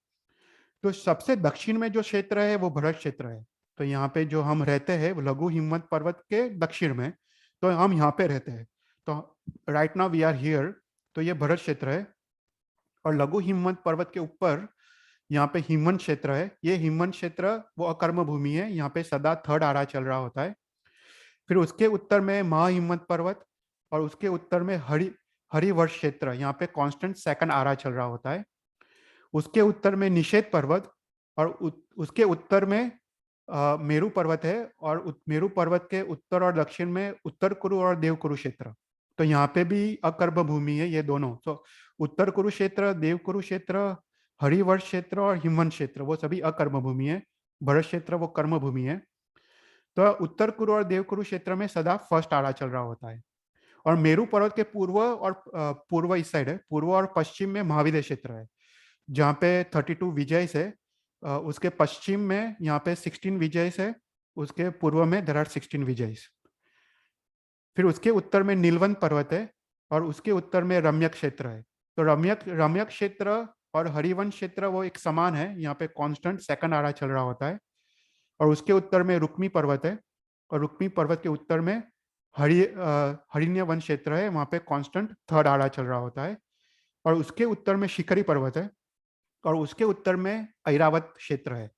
तो सबसे दक्षिण में जो क्षेत्र है वो भरत क्षेत्र है। तो यहाँ पे जो हम रहते हैं वो लघु हिमवंत पर्वत के दक्षिण में, तो हम यहाँ पे रहते हैं। तो right now we are here. तो ये भरत क्षेत्र है। और लघु हिमवंत पर्वत के ऊपर यहाँ पे हिमवंत क्षेत्र है। ये हिमवंत क्षेत्र वो अकर्म भूमि है, यहाँ पे सदा थर्ड आरा चल रहा होता है। फिर उसके उत्तर में महाहिमवंत पर्वत, और उसके उत्तर में हरिवर्ष क्षेत्र, यहाँ पे कांस्टेंट सेकंड आरा चल रहा होता है। उसके उत्तर में निषेध पर्वत, और उसके उत्तर में मेरू पर्वत है, और मेरू पर्वत के उत्तर और दक्षिण में उत्तर कुरु और देवकुरु क्षेत्र। तो यहाँ पे भी अकर्म भूमि है ये दोनों। तो उत्तर कुरु क्षेत्र, देवकुरु क्षेत्र, हरिवर्ष क्षेत्र और हिमवंत क्षेत्र वो सभी अकर्म भूमि है। भरत क्षेत्र वो कर्म भूमि है। तो उत्तर कुरु और देवकुरु क्षेत्र में सदा फर्स्ट आरा चल रहा होता है। और मेरू पर्वत के पूर्व और पूर्व इस साइड है, पूर्व और पश्चिम में महाविद्य क्षेत्र है, जहाँ पे 32 विजयस है। उसके पश्चिम में यहाँ पे 16 विजयस है। उसके पूर्व में देयर आर 16 विजयस। फिर उसके उत्तर में नीलवंत पर्वत है, और उसके उत्तर में रम्यक क्षेत्र है। तो रम्यक रम्यक क्षेत्र और हरिवंश क्षेत्र वो एक समान है, यहाँ पे कांस्टेंट सेकंड आरा चल रहा होता है। और उसके उत्तर में रुक्मी पर्वत है, और रुक्मी पर्वत के उत्तर में हरिण्य वन क्षेत्र है, वहाँ पे कांस्टेंट थर्ड आरा चल रहा होता है। और उसके उत्तर में शिखरी पर्वत है, और उसके उत्तर में ऐरावत क्षेत्र है।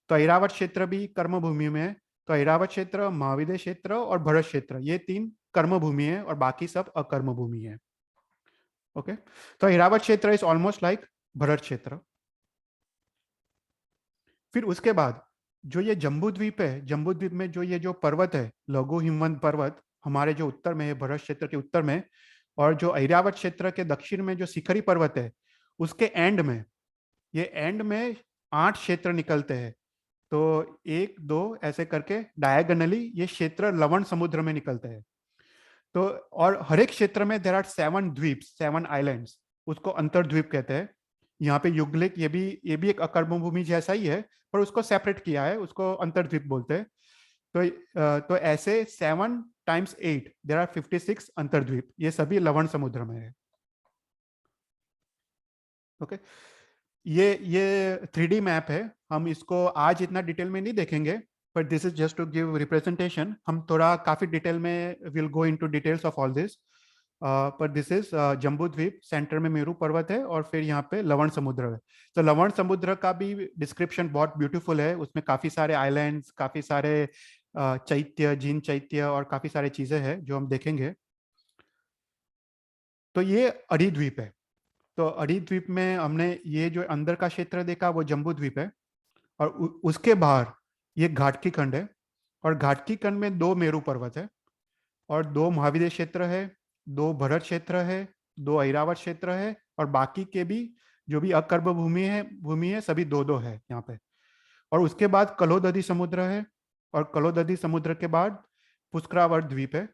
तो ऐरावत क्षेत्र भी कर्म भूमि में है। तो ऐरावत क्षेत्र, महाविद्य क्षेत्र और भरत क्षेत्र ये 3 कर्म भूमि है, और बाकी सब अकर्म भूमि है। ओके। तो ऐरावत क्षेत्र इज ऑलमोस्ट लाइक भरत क्षेत्र। फिर उसके बाद जो ये जम्बू द्वीप है, जम्बू द्वीप में जो ये जो पर्वत है लघु हिमवंत पर्वत, हमारे जो उत्तर में है भरत क्षेत्र के उत्तर में, और जो ऐरावत क्षेत्र के दक्षिण में जो शिखरी पर्वत है, उसके एंड में, ये एंड में 8 क्षेत्र निकलते हैं। तो 1 2 ऐसे करके डायगोनली ये क्षेत्र लवण समुद्र में निकलते हैं। तो और हर एक क्षेत्र में देर आर 7 द्वीप, 7 आइलैंड्स, उसको अंतर्द्वीप कहते हैं। यहाँ पे युगलिक ये भी एक अकर्म भूमि जैसा ही है, पर उसको सेपरेट किया है, उसको अंतर्द्वीप बोलते हैं। तो ऐसे 7 टाइम्स 8 देर आर 56 अंतर्द्वीप, ये सभी लवण समुद्र में है। ओके। ये 3D मैप है। हम इसको आज इतना डिटेल में नहीं देखेंगे, पर this is just to give representation. हम थोड़ा काफी डिटेल में will go into details of all this. पर दिस इज जम्बू द्वीप, सेंटर में मेरू पर्वत है, और फिर यहाँ पे लवण समुद्र है। तो लवण समुद्र का भी डिस्क्रिप्शन बहुत ब्यूटीफुल है, उसमें काफी सारे आइलैंड्स, काफी सारे चैत्य, जीन चैत्य और काफी सारी चीजें हैं जो हम देखेंगे। तो ये अड़ी द्वीप है। तो अड़ी द्वीप में हमने ये जो अंदर का क्षेत्र देखा वो जम्बू द्वीप है, और उसके बाहर ये घाटकी खंड है। और घाटकी खंड में 2 मेरू पर्वत है, और 2 महाविद्य क्षेत्र है, 2 भरत क्षेत्र है, 2 ऐरावत क्षेत्र है, और बाकी के भी जो भी अकर्म भूमि है सभी 2 है यहाँ पे। और उसके बाद कलोदधी समुद्र है, और कलोदधी समुद्र के बाद पुष्करावर्त द्वीप है।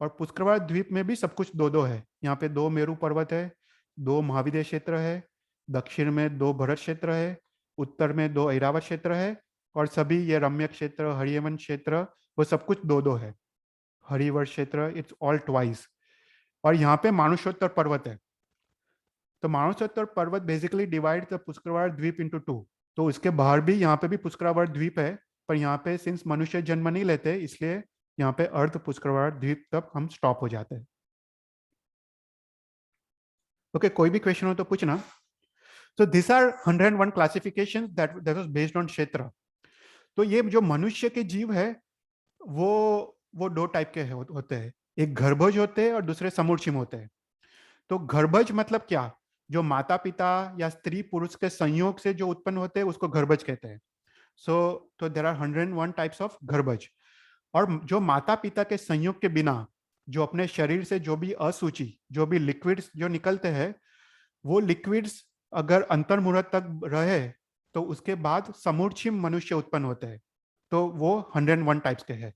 और पुष्करावर्त द्वीप में भी सब कुछ 2 है। यहाँ पे 2 मेरू पर्वत है, 2 महाविद्य क्षेत्र है, दक्षिण में 2 भरत क्षेत्र है, उत्तर में 2 ऐरावत क्षेत्र है, और सभी ये रम्य क्षेत्र, हरियवन क्षेत्र वो सब कुछ 2 है। हरिवर्ष क्षेत्र इट्स ऑल ट्वाइस। और यहाँ पे मानुषोत्तर पर्वत है। तो मानुषोत्तर पर्वत बेसिकली डिवाइड द पुष्करावर्त द्वीप इनटू 2। तो उसके बाहर भी यहाँ पे भी पुष्करावर्त द्वीप है, पर यहाँ पे सिंस मनुष्य जन्म नहीं लेते इसलिए यहाँ पे अर्ध पुष्करावर्त द्वीप तक हम स्टॉप हो जाते हैं। ओके, कोई भी क्वेश्चन हो तो पूछना। So these are 101 classifications that was based on क्षेत्र। तो ये जो मनुष्य के जीव है वो दो टाइप के होते हैं, एक गर्भज होते हैं और दूसरे समूढ़ होते हैं। तो गर्भज मतलब क्या? जो माता पिता या स्त्री पुरुष के संयोग से जो उत्पन्न होते हैं उसको गर्भज कहते हैं। तो देर आर 101 टाइप्स ऑफ गर्भज। और जो माता पिता के संयोग के बिना जो अपने शरीर से जो भी अशुचि, जो भी लिक्विड्स जो निकलते हैं, वो लिक्विड्स अगर अंतर्मुहूर्त तक रहे तो उसके बाद समूढ़ मनुष्य उत्पन्न होते हैं। तो वो 101 टाइप्स के हैं।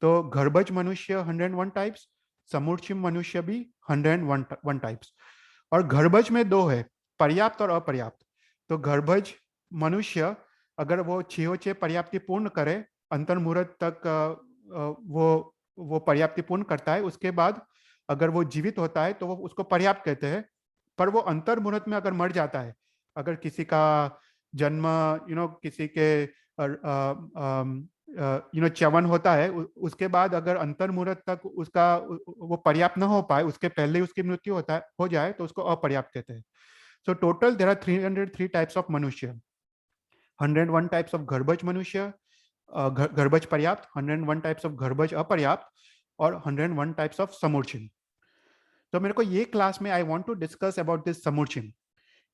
तो गर्भज मनुष्य 101 टाइप्स, समूढ़ मनुष्य भी 101 टाइप्स। और गर्भज में दो है, पर्याप्त और अपर्याप्त। तो गर्भज मनुष्य अगर वो छह पर्याप्ति पूर्ण करे, अंतर्मुहूर्त तक वो पर्याप्ति पूर्ण करता है, उसके बाद अगर वो जीवित होता है तो वो उसको पर्याप्त कहते हैं। पर वो अंतर्मुहूर्त में अगर मर जाता है, अगर किसी का जन्म किसी के च्यवन होता है, उसके बाद अगर अंतर्मुहूर्त तक उसका वो पर्याप्त ना हो पाए, उसके पहले उसकी मृत्यु हो जाए तो उसको अपर्याप्त कहते हैं। So total there are 303 types of मनुष्य, 101 टाइप्स ऑफ गर्भज मनुष्य, गर्भज पर्याप्त, 101 टाइप्स ऑफ गर्भज अपर्याप्त, और 101 टाइप्स ऑफ समूढ़। तो मेरे को ये क्लास में I want to discuss about this समूढ़,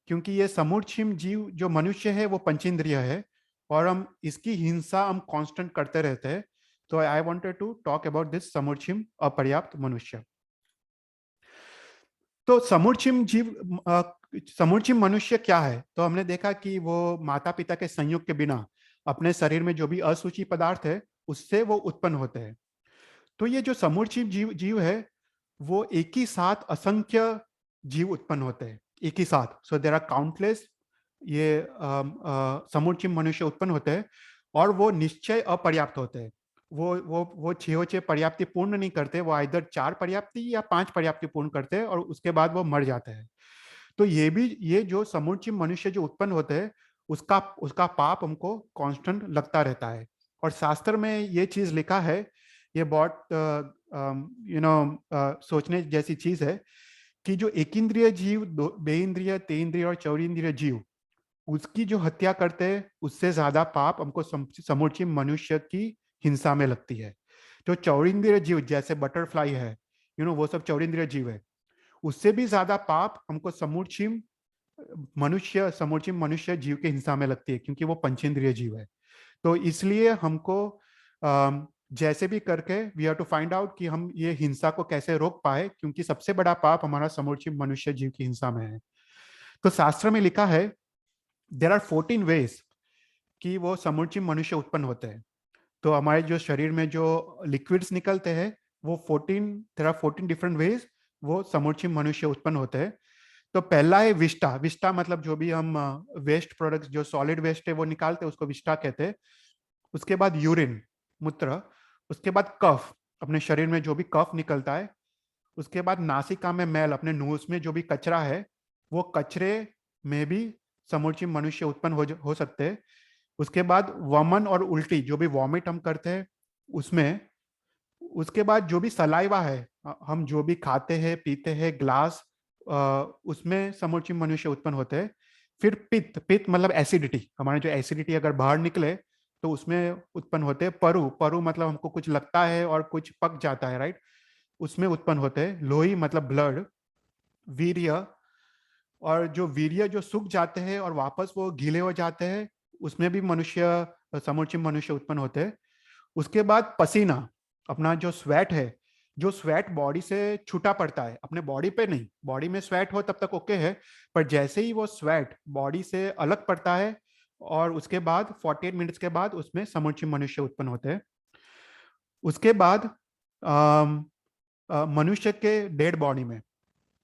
क्योंकि ये समूढ़ जीव जो मनुष्य है वो पंचेंद्रिय है और हम इसकी हिंसा हम कांस्टेंट करते रहते हैं। तो I wanted to talk about this समूढ़ अपर्याप्त मनुष्य। तो समूढ़ जीव समूढ़ मनुष्य क्या है? तो हमने देखा कि वो माता पिता के संयोग के बिना अपने शरीर में जो भी अशुचि पदार्थ है उससे वो उत्पन्न होते हैं। तो ये जो समूढ़ जीव है वो एक ही साथ असंख्य जीव उत्पन्न होते हैं, एक ही साथ। सो देर आर काउंटलेस ये समूढ़ मनुष्य उत्पन्न होते हैं, और वो निश्चय अपर्याप्त होते हैं। वो छह पर्याप्ति पूर्ण नहीं करते, वो इधर 4 पर्याप्ति या 5 पर्याप्ति पूर्ण करते हैं और उसके बाद वो मर जाते हैं। तो ये जो समूढ़ मनुष्य जो उत्पन्न होते हैं उसका उसका पाप हमको कांस्टेंट लगता रहता है। और शास्त्र में ये चीज लिखा है, ये बहुत सोचने जैसी चीज है कि जो एक इंद्रिय जीव, बेइंद्रिय, तेइंद्रिय और चौरिंद्रिय जीव, उसकी जो हत्या करते हैं उससे ज्यादा पाप हमको समूढ़ मनुष्य की हिंसा में लगती है। जो चौरिंद्रिय जीव जैसे बटरफ्लाई है, वो सब चौरिंद्रिय जीव है, उससे भी ज्यादा पाप हमको समूढ़ मनुष्य जीव के हिंसा में लगती है, क्योंकि वो पंचेंद्रिय जीव है। तो इसलिए हमको जैसे भी करके we have to find out कि हम ये हिंसा को कैसे रोक पाए, क्योंकि सबसे बड़ा पाप हमारा समूढ़ मनुष्य जीव की हिंसा में है। तो शास्त्र में लिखा है देर आर 14 वेज कि वो समूढ़ मनुष्य उत्पन्न होते हैं। तो हमारे जो शरीर में जो लिक्विड्स निकलते हैं वो 14, देर आर 14 डिफरेंट वेज वो समूढ़ मनुष्य उत्पन्न होते हैं। तो पहला है विष्टा। विष्टा मतलब जो भी हम वेस्ट प्रोडक्ट्स, जो सॉलिड वेस्ट है वो निकालते हैं, उसको विष्टा कहते हैं। उसके बाद यूरिन, मूत्र। उसके बाद कफ, अपने शरीर में जो भी कफ निकलता है। उसके बाद नासिका में मैल, अपने नोज में जो भी कचरा है, वो कचरे में भी समूढ़ मनुष्य उत्पन्न हो सकते हैं। उसके बाद वमन और उल्टी, जो भी वॉमिट हम करते हैं उसमें। उसके बाद जो भी सलाइवा है, हम जो भी खाते हैं पीते हैं, ग्लास, उसमें समूढ़ मनुष्य उत्पन्न होते हैं। फिर पित्त, पित्त मतलब एसिडिटी, हमारे जो एसिडिटी अगर बाहर निकले तो उसमें उत्पन्न होते हैं। परु, परु मतलब हमको कुछ लगता है और कुछ पक जाता है, राइट, उसमें उत्पन्न होते हैं। लोही मतलब ब्लड। वीर्य, और जो वीर्य जो सूख जाते हैं और वापस वो गीले हो जाते हैं, उसमें भी समूढ़ मनुष्य उत्पन्न होते हैं। उसके बाद पसीना, अपना जो स्वेट है, जो स्वेट बॉडी से छूटा पड़ता है, अपने बॉडी पे नहीं, बॉडी में स्वेट हो तब तक ओके है, पर जैसे ही वो स्वेट बॉडी से अलग पड़ता है और उसके बाद 48 मिनट्स के बाद उसमें समूढ़ मनुष्य उत्पन्न होते हैं। उसके बाद मनुष्य के डेड बॉडी में,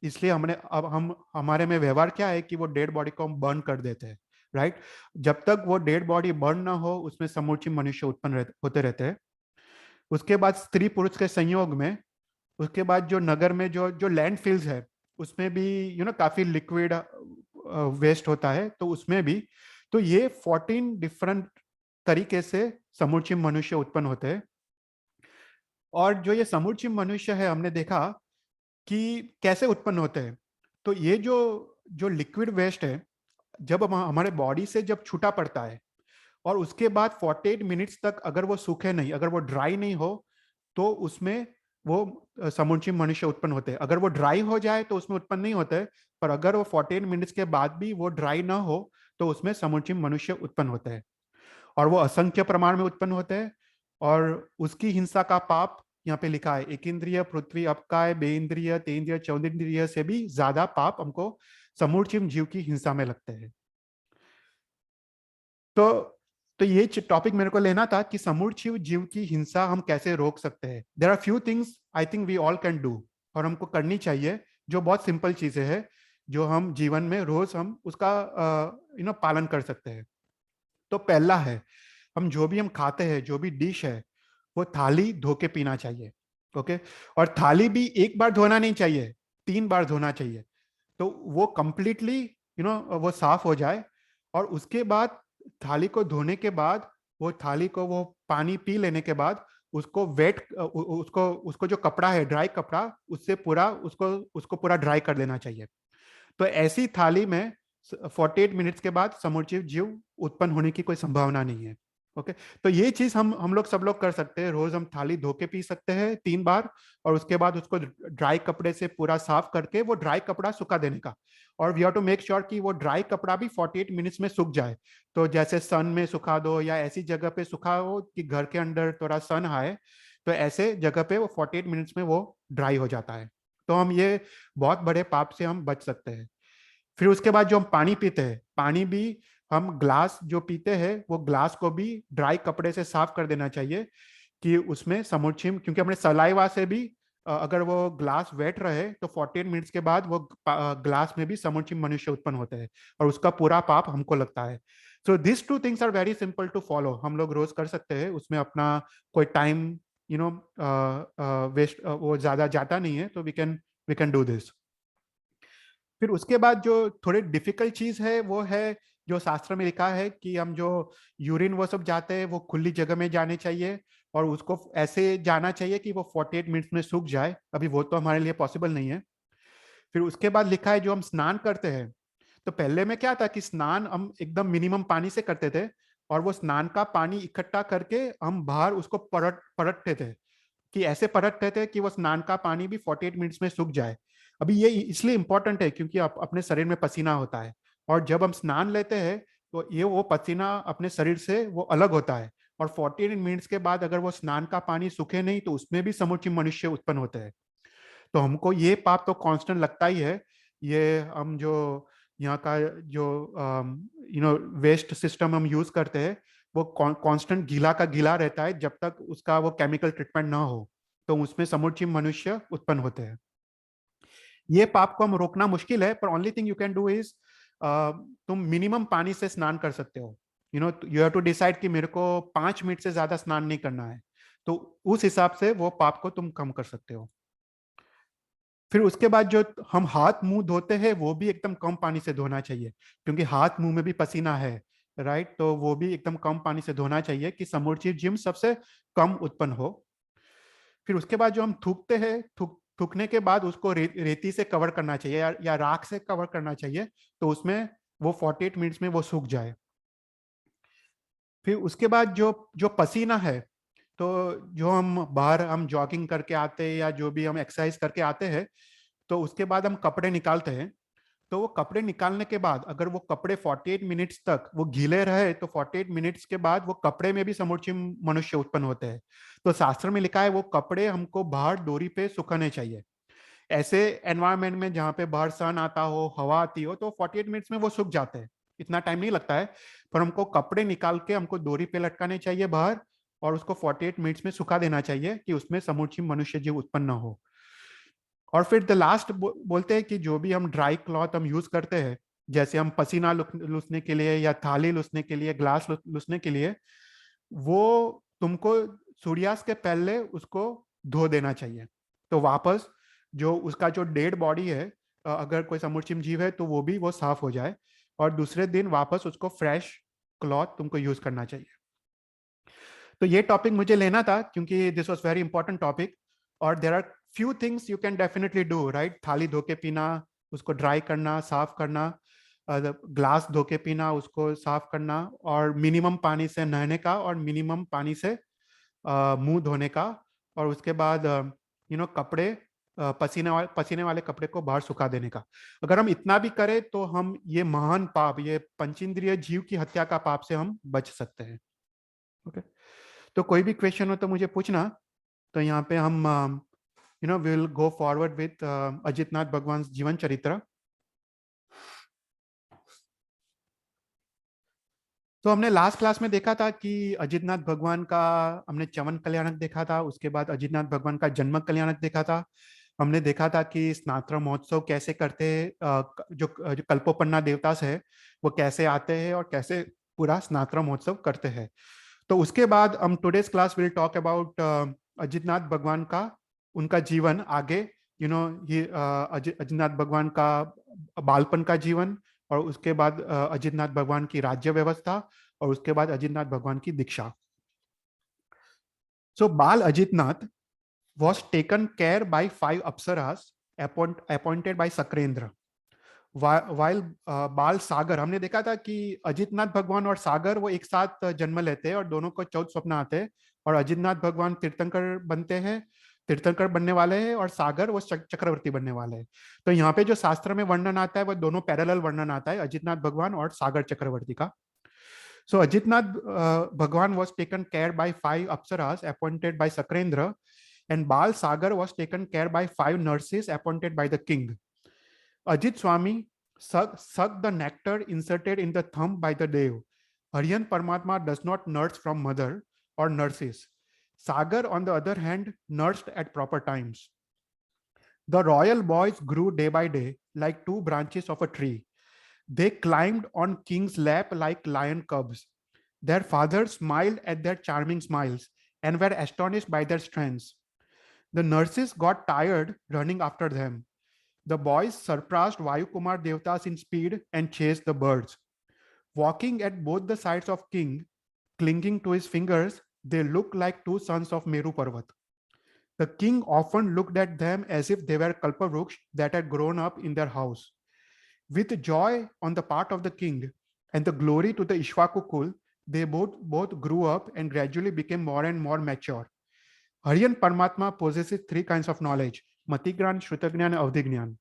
इसलिए हमने अब हम हमारे में व्यवहार क्या है कि वो डेड बॉडी को हम बर्न कर देते हैं, राइट। जब तक वो डेड बॉडी बर्न ना हो उसमें समूढ़ मनुष्य उत्पन्न होते रहते हैं। उसके बाद स्त्री पुरुष के संयोग में, उसके बाद जो नगर में जो जो लैंड फिल्स है उसमें भी काफी लिक्विड वेस्ट होता है, तो उसमें भी। तो ये 14 डिफरेंट तरीके से समूढ़ मनुष्य उत्पन्न होते हैं। और जो ये समूढ़ मनुष्य है, हमने देखा कि कैसे उत्पन्न होते हैं। तो ये जो जो लिक्विड वेस्ट है, जब हमारे बॉडी से जब छूटा पड़ता है और उसके बाद 48 मिनट्स तक अगर वो सूखे नहीं, अगर वो ड्राई नहीं हो, तो उसमें वो समुद्री मनुष्य उत्पन्न होते हैं। अगर वो ड्राई हो जाए तो उसमें उत्पन्न नहीं होते, पर अगर वो 48 मिनट्स के बाद भी वो ड्राई ना हो तो उसमें समुद्री मनुष्य उत्पन्न होते हैं, और वो असंख्य प्रमाण में उत्पन्न होते हैं। और उसकी हिंसा का पाप यहाँ पे लिखा है, एक इंद्रिय पृथ्वी अपकाय बे इंद्रिय तेन्द्रिय चौंद्रिय से भी ज्यादा पाप हमको समुद्री जीव की हिंसा में लगते हैं। तो ये टॉपिक मेरे को लेना था कि समुद्री जीव की हिंसा हम कैसे रोक सकते हैं। There are few things I think we all can do, और हमको करनी चाहिए, जो बहुत सिंपल चीजें हैं, जो हम जीवन में रोज हम उसका पालन कर सकते हैं। तो पहला है, हम जो भी हम खाते हैं, जो भी डिश है, वो थाली धो के पीना चाहिए। ओके, और थाली भी एक बार धोना नहीं चाहिए, 3 बार धोना चाहिए, तो वो कंप्लीटली वो साफ हो जाए। और उसके बाद थाली को धोने के बाद, वो थाली को वो पानी पी लेने के बाद, उसको वेट उसको उसको जो कपड़ा है, ड्राई कपड़ा, उससे पूरा उसको उसको पूरा ड्राई कर देना चाहिए। तो ऐसी थाली में 48 मिनट्स के बाद समुचित जीव उत्पन्न होने की कोई संभावना नहीं है। ओके, तो ये चीज हम लोग सब लोग कर सकते हैं। रोज हम थाली धो के पी सकते हैं 3 बार, और उसके बाद उसको ड्राई कपड़े से पूरा साफ करके वो ड्राई कपड़ा सुखा देने का। और we have to make sure कि वो ड्राई कपड़ा भी 48 मिनट्स में सूख जाए। तो जैसे सन में सुखा दो, या ऐसी जगह पे सुखाओ कि घर के अंदर थोड़ा सन आए, तो ऐसे जगह पे वो 48 मिनट्स में वो ड्राई हो जाता है। तो हम ये बहुत बड़े पाप से हम बच सकते हैं। फिर उसके बाद जो हम पानी पीते हैं, पानी भी हम ग्लास जो पीते हैं, वो ग्लास को भी ड्राई कपड़े से साफ कर देना चाहिए, कि उसमें समुचिम, क्योंकि अपने सलाइवा से भी अगर वो ग्लास वेट रहे तो 48 मिनट्स के बाद वो ग्लास में भी समुचिम मनुष्य उत्पन्न होते हैं, और उसका पूरा पाप हमको लगता है। So this two things are very simple to follow, हम लोग रोज कर सकते हैं। उसमें अपना कोई टाइम वेस्ट वो ज्यादा जाता नहीं है, तो वी कैन डू दिस। फिर उसके बाद जो थोड़ी डिफिकल्ट चीज है, वो है जो शास्त्र में लिखा है कि हम जो यूरिन वो सब जाते हैं, वो खुली जगह में जाने चाहिए, और उसको ऐसे जाना चाहिए कि वो 48 मिनट्स में सूख जाए। अभी वो तो हमारे लिए पॉसिबल नहीं है। फिर उसके बाद लिखा है जो हम स्नान करते हैं, तो पहले में क्या था कि स्नान हम एकदम मिनिमम पानी से करते थे, और वो स्नान का पानी इकट्ठा करके हम बाहर उसको पलटते थे, कि ऐसे परतते थे कि वो स्नान का पानी भी 48 मिनट्स में सूख जाए। अभी ये इसलिए इंपॉर्टेंट है क्योंकि अपने शरीर में पसीना होता है, और जब हम स्नान लेते हैं तो ये वो पसीना अपने शरीर से वो अलग होता है, और 48 मिनट्स के बाद अगर वो स्नान का पानी सूखे नहीं तो उसमें भी समुचित मनुष्य उत्पन्न होते हैं। तो हमको ये पाप तो कांस्टेंट लगता ही है। ये हम जो यहाँ का जो वेस्ट सिस्टम हम यूज करते हैं, वो कांस्टेंट गीला का गीला रहता है जब तक उसका वो केमिकल ट्रीटमेंट ना हो, तो उसमें समुचित मनुष्य उत्पन्न होते हैं। ये पाप को हम रोकना मुश्किल है, पर only thing you can do is, तुम मिनिमम पानी से स्नान कर सकते हो। यू हैव टू डिसाइड कि मेरे को 5 मिनट से ज्यादा स्नान नहीं करना है, तो उस हिसाब से वो पाप को तुम कम कर सकते हो। फिर उसके बाद जो हम हाथ मुंह धोते हैं, वो भी एकदम कम पानी से धोना चाहिए, क्योंकि हाथ मुंह में भी पसीना है, राइट। तो वो भी एकदम कम पानी से धोना चाहिए कि समूची जिम सबसे कम उत्पन्न हो। फिर उसके बाद जो हम थूकते हैं, थूकने के बाद उसको रेती से कवर करना चाहिए, या राख से कवर करना चाहिए, तो उसमें वो 48 मिनट्स में वो सूख जाए। फिर उसके बाद जो जो पसीना है, तो जो हम बाहर हम जॉगिंग करके आते हैं या जो भी हम एक्सरसाइज करके आते हैं, तो उसके बाद हम कपड़े निकालते हैं। तो वो कपड़े निकालने के बाद अगर वो कपड़े 48 मिनट्स तक वो गीले रहे, तो 48 मिनट्स के बाद वो कपड़े में भी समुचित मनुष्य उत्पन्न होते हैं। तो शास्त्र में लिखा है वो कपड़े हमको बाहर डोरी पे सुखाने चाहिए। ऐसे एनवायरमेंट में जहाँ पे बाहर सन आता हो, हवा आती हो, तो 48 मिनट्स में वो सूख जाते हैं, इतना टाइम नहीं लगता है। पर हमको कपड़े निकाल के हमको डोरी पे लटकाने चाहिए बाहर, और उसको 48 मिनट्स में सुखा देना चाहिए कि उसमें समुचित मनुष्य जीव उत्पन्न न हो। और फिर द लास्ट बोलते हैं कि जो भी हम ड्राई क्लॉथ हम यूज करते हैं, जैसे हम पसीना लूसने के लिए, या थाली लूसने के लिए, ग्लास लूसने के लिए, वो तुमको सूर्यास्त के पहले उसको धो देना चाहिए। तो वापस जो उसका जो डेड बॉडी है, अगर कोई समुचित जीव है, तो वो भी वो साफ हो जाए, और दूसरे दिन वापस उसको फ्रेश क्लॉथ तुमको यूज करना चाहिए। तो ये टॉपिक मुझे लेना था क्योंकि this was very important topic. और there are few things you can definitely do, right. थाली धो के पीना, उसको ड्राई करना, साफ करना, ग्लास धो के पीना, उसको साफ करना, और मिनिमम पानी से नहाने का और मिनिमम पानी से मुंह धोने का, और उसके बाद कपड़े, पसीने वाले कपड़े को बाहर सुखा देने का। अगर हम इतना भी करें तो हम ये महान पाप, ये पंचेंद्रिय जीव की हत्या का पाप से हम बच सकते हैं। ओके, तो कोई भी क्वेश्चन हो तो मुझे पूछना। तो यहाँ पे हम will go forward with Ajitnath भगवान जीवन चरित्र। तो हमने लास्ट क्लास में देखा था कि अजितनाथ भगवान का, हमने चवन कल्याणक देखा था, उसके बाद अजितनाथ भगवान का जन्म कल्याणक देखा था। हमने देखा था कि स्नात्र महोत्सव कैसे करते हैं, जो कल्पोपन्ना देवतास है वो कैसे आते हैं और कैसे पूरा स्नात्र महोत्सव करते हैं। तो उसके बाद हम today's class will talk about Ajitnath भगवान का, उनका जीवन आगे, ये अजितनाथ भगवान का बालपन का जीवन, और उसके बाद अजितनाथ भगवान की राज्य व्यवस्था, और उसके बाद अजितनाथ भगवान की दीक्षा। सो बाल Ajitnath was taken care by 5 apsaras appointed by सक्रेंद्र, while बाल सागर, हमने देखा था कि अजितनाथ भगवान और सागर वो एक साथ जन्म लेते हैं और दोनों को 14 स्वप्न आते हैं, और अजितनाथ भगवान तीर्थंकर बनते हैं, तीर्थंकर बनने वाले हैं, और सागर वो चक्रवर्ती बनने वाले हैं। तो यहाँ पे जो शास्त्र में वर्णन आता है वो दोनों पैरेलल वर्णन आता है, अजितनाथ भगवान और सागर चक्रवर्ती का। So Ajitnath Bhagwan was taken care by 5 Apsaras appointed by Sakrendra, and Bal Sagar was taken care by 5 nurses appointed by the king. Ajit Swami sucked the nectar inserted in the thumb by the Dev. Aryan Paramatma does not nurse from mother or nurses. Sagar, on the other hand, nursed at proper times. The royal boys grew day by day like 2 branches of a tree. They climbed on king's lap like lion cubs. Their fathers smiled at their charming smiles and were astonished by their strengths. The nurses got tired running after them. The boys surpassed Vayukumar Devtas in speed and chased the birds. Walking at both the sides of king, clinging to his fingers, they looked like 2 sons of Meru Parvat. The king often looked at them as if they were Kalpavruks that had grown up in their house. With joy on the part of the king and the glory to the Ishwaku Kul, they both grew up and gradually became more and more mature. Aryan Paramatma possesses 3 kinds of knowledge: Matigyan, Shrutagyan, and Avdigyan.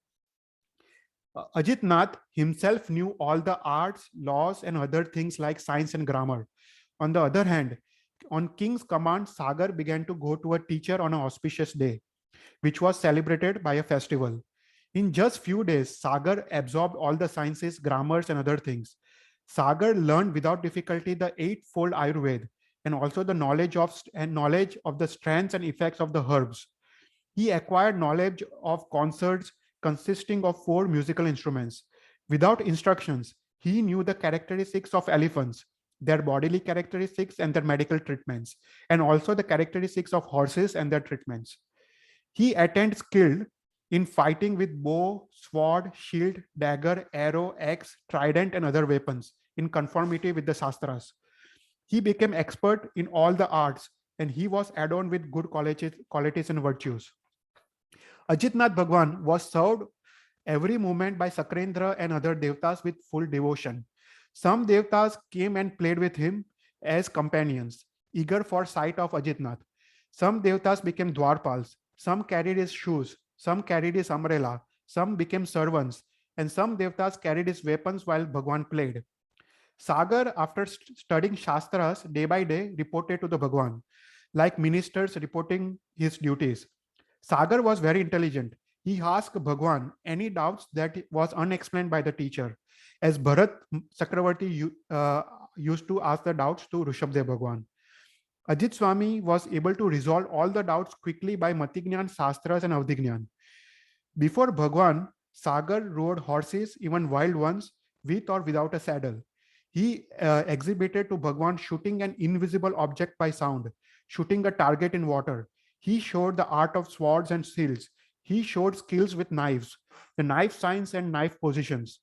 Ajit Nath himself knew all the arts, laws, and other things like science and grammar. On the other hand, on king's command, Sagar began to go to a teacher on an auspicious day, which was celebrated by a festival. In just few days, Sagar absorbed all the sciences, grammars, and other things. Sagar learned without difficulty the eightfold Ayurveda and also the knowledge of the strengths and effects of the herbs. He acquired knowledge of concerts consisting of 4 musical instruments. Without instructions, he knew the characteristics of elephants, their bodily characteristics and their medical treatments, and also the characteristics of horses and their treatments. He attained skill in fighting with bow, sword, shield, dagger, arrow, axe, trident, and other weapons in conformity with the Shastras. He became expert in all the arts, and he was adorned with good qualities and virtues. Ajitnath Bhagwan was served every moment by Sakrendra and other devtas with full devotion. Some devtas came and played with him as companions, eager for sight of Ajitnath. Some devtas became dwarpals, some carried his shoes, some carried his umbrella, some became servants, and some devtas carried his weapons while Bhagwan played. Sagar, after studying Shastras day by day, reported to the Bhagwan, like ministers reporting his duties. Sagar was very intelligent. He asked Bhagwan any doubts that was unexplained by the teacher, as Bharat Chakravarti used to ask the doubts to Rishabdev Bhagwan. Ajit Swami was able to resolve all the doubts quickly by Matignan, Shastras, and Avdignan. Before Bhagwan, Sagar rode horses, even wild ones, with or without a saddle. He exhibited to Bhagwan shooting an invisible object by sound, shooting a target in water. He showed the art of swords and shields. He showed skills with knives, the knife science and knife positions.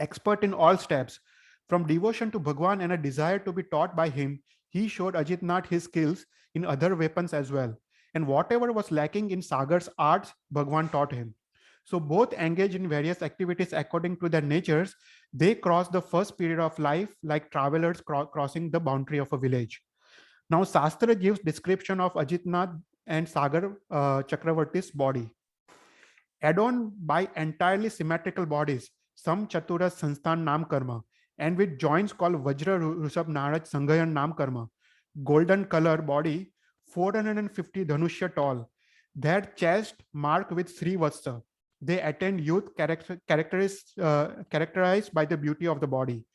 Expert in all steps, from devotion to Bhagwan and a desire to be taught by him, he showed Ajitnath his skills in other weapons as well. And whatever was lacking in Sagar's arts, Bhagwan taught him. So both engage in various activities according to their natures. They cross the first period of life like travelers crossing the boundary of a village. Now, Shastra gives description of Ajitnath and Sagar Chakravarti's body. Adorned by entirely symmetrical bodies, some Chaturas Sansthan Nam Karma, and with joints called Vajra Rushabh Naraj Sanghayan Nam Karma, golden color body, 450 Dhanushya tall, their chest marked with Sri Vatsa. They attend youth characterized by the beauty of the body.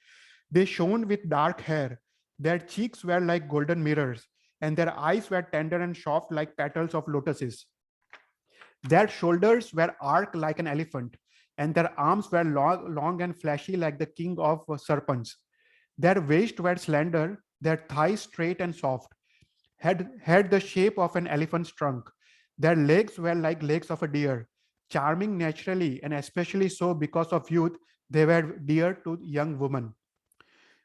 They shone with dark hair. Their cheeks were like golden mirrors, and their eyes were tender and soft like petals of lotuses. Their shoulders were arched like an elephant, and their arms were long and fleshy like the king of serpents. Their waists were slender, their thighs straight and soft, had the shape of an elephant's trunk. Their legs were like legs of a deer, charming naturally, and especially so because of youth, they were dear to young women.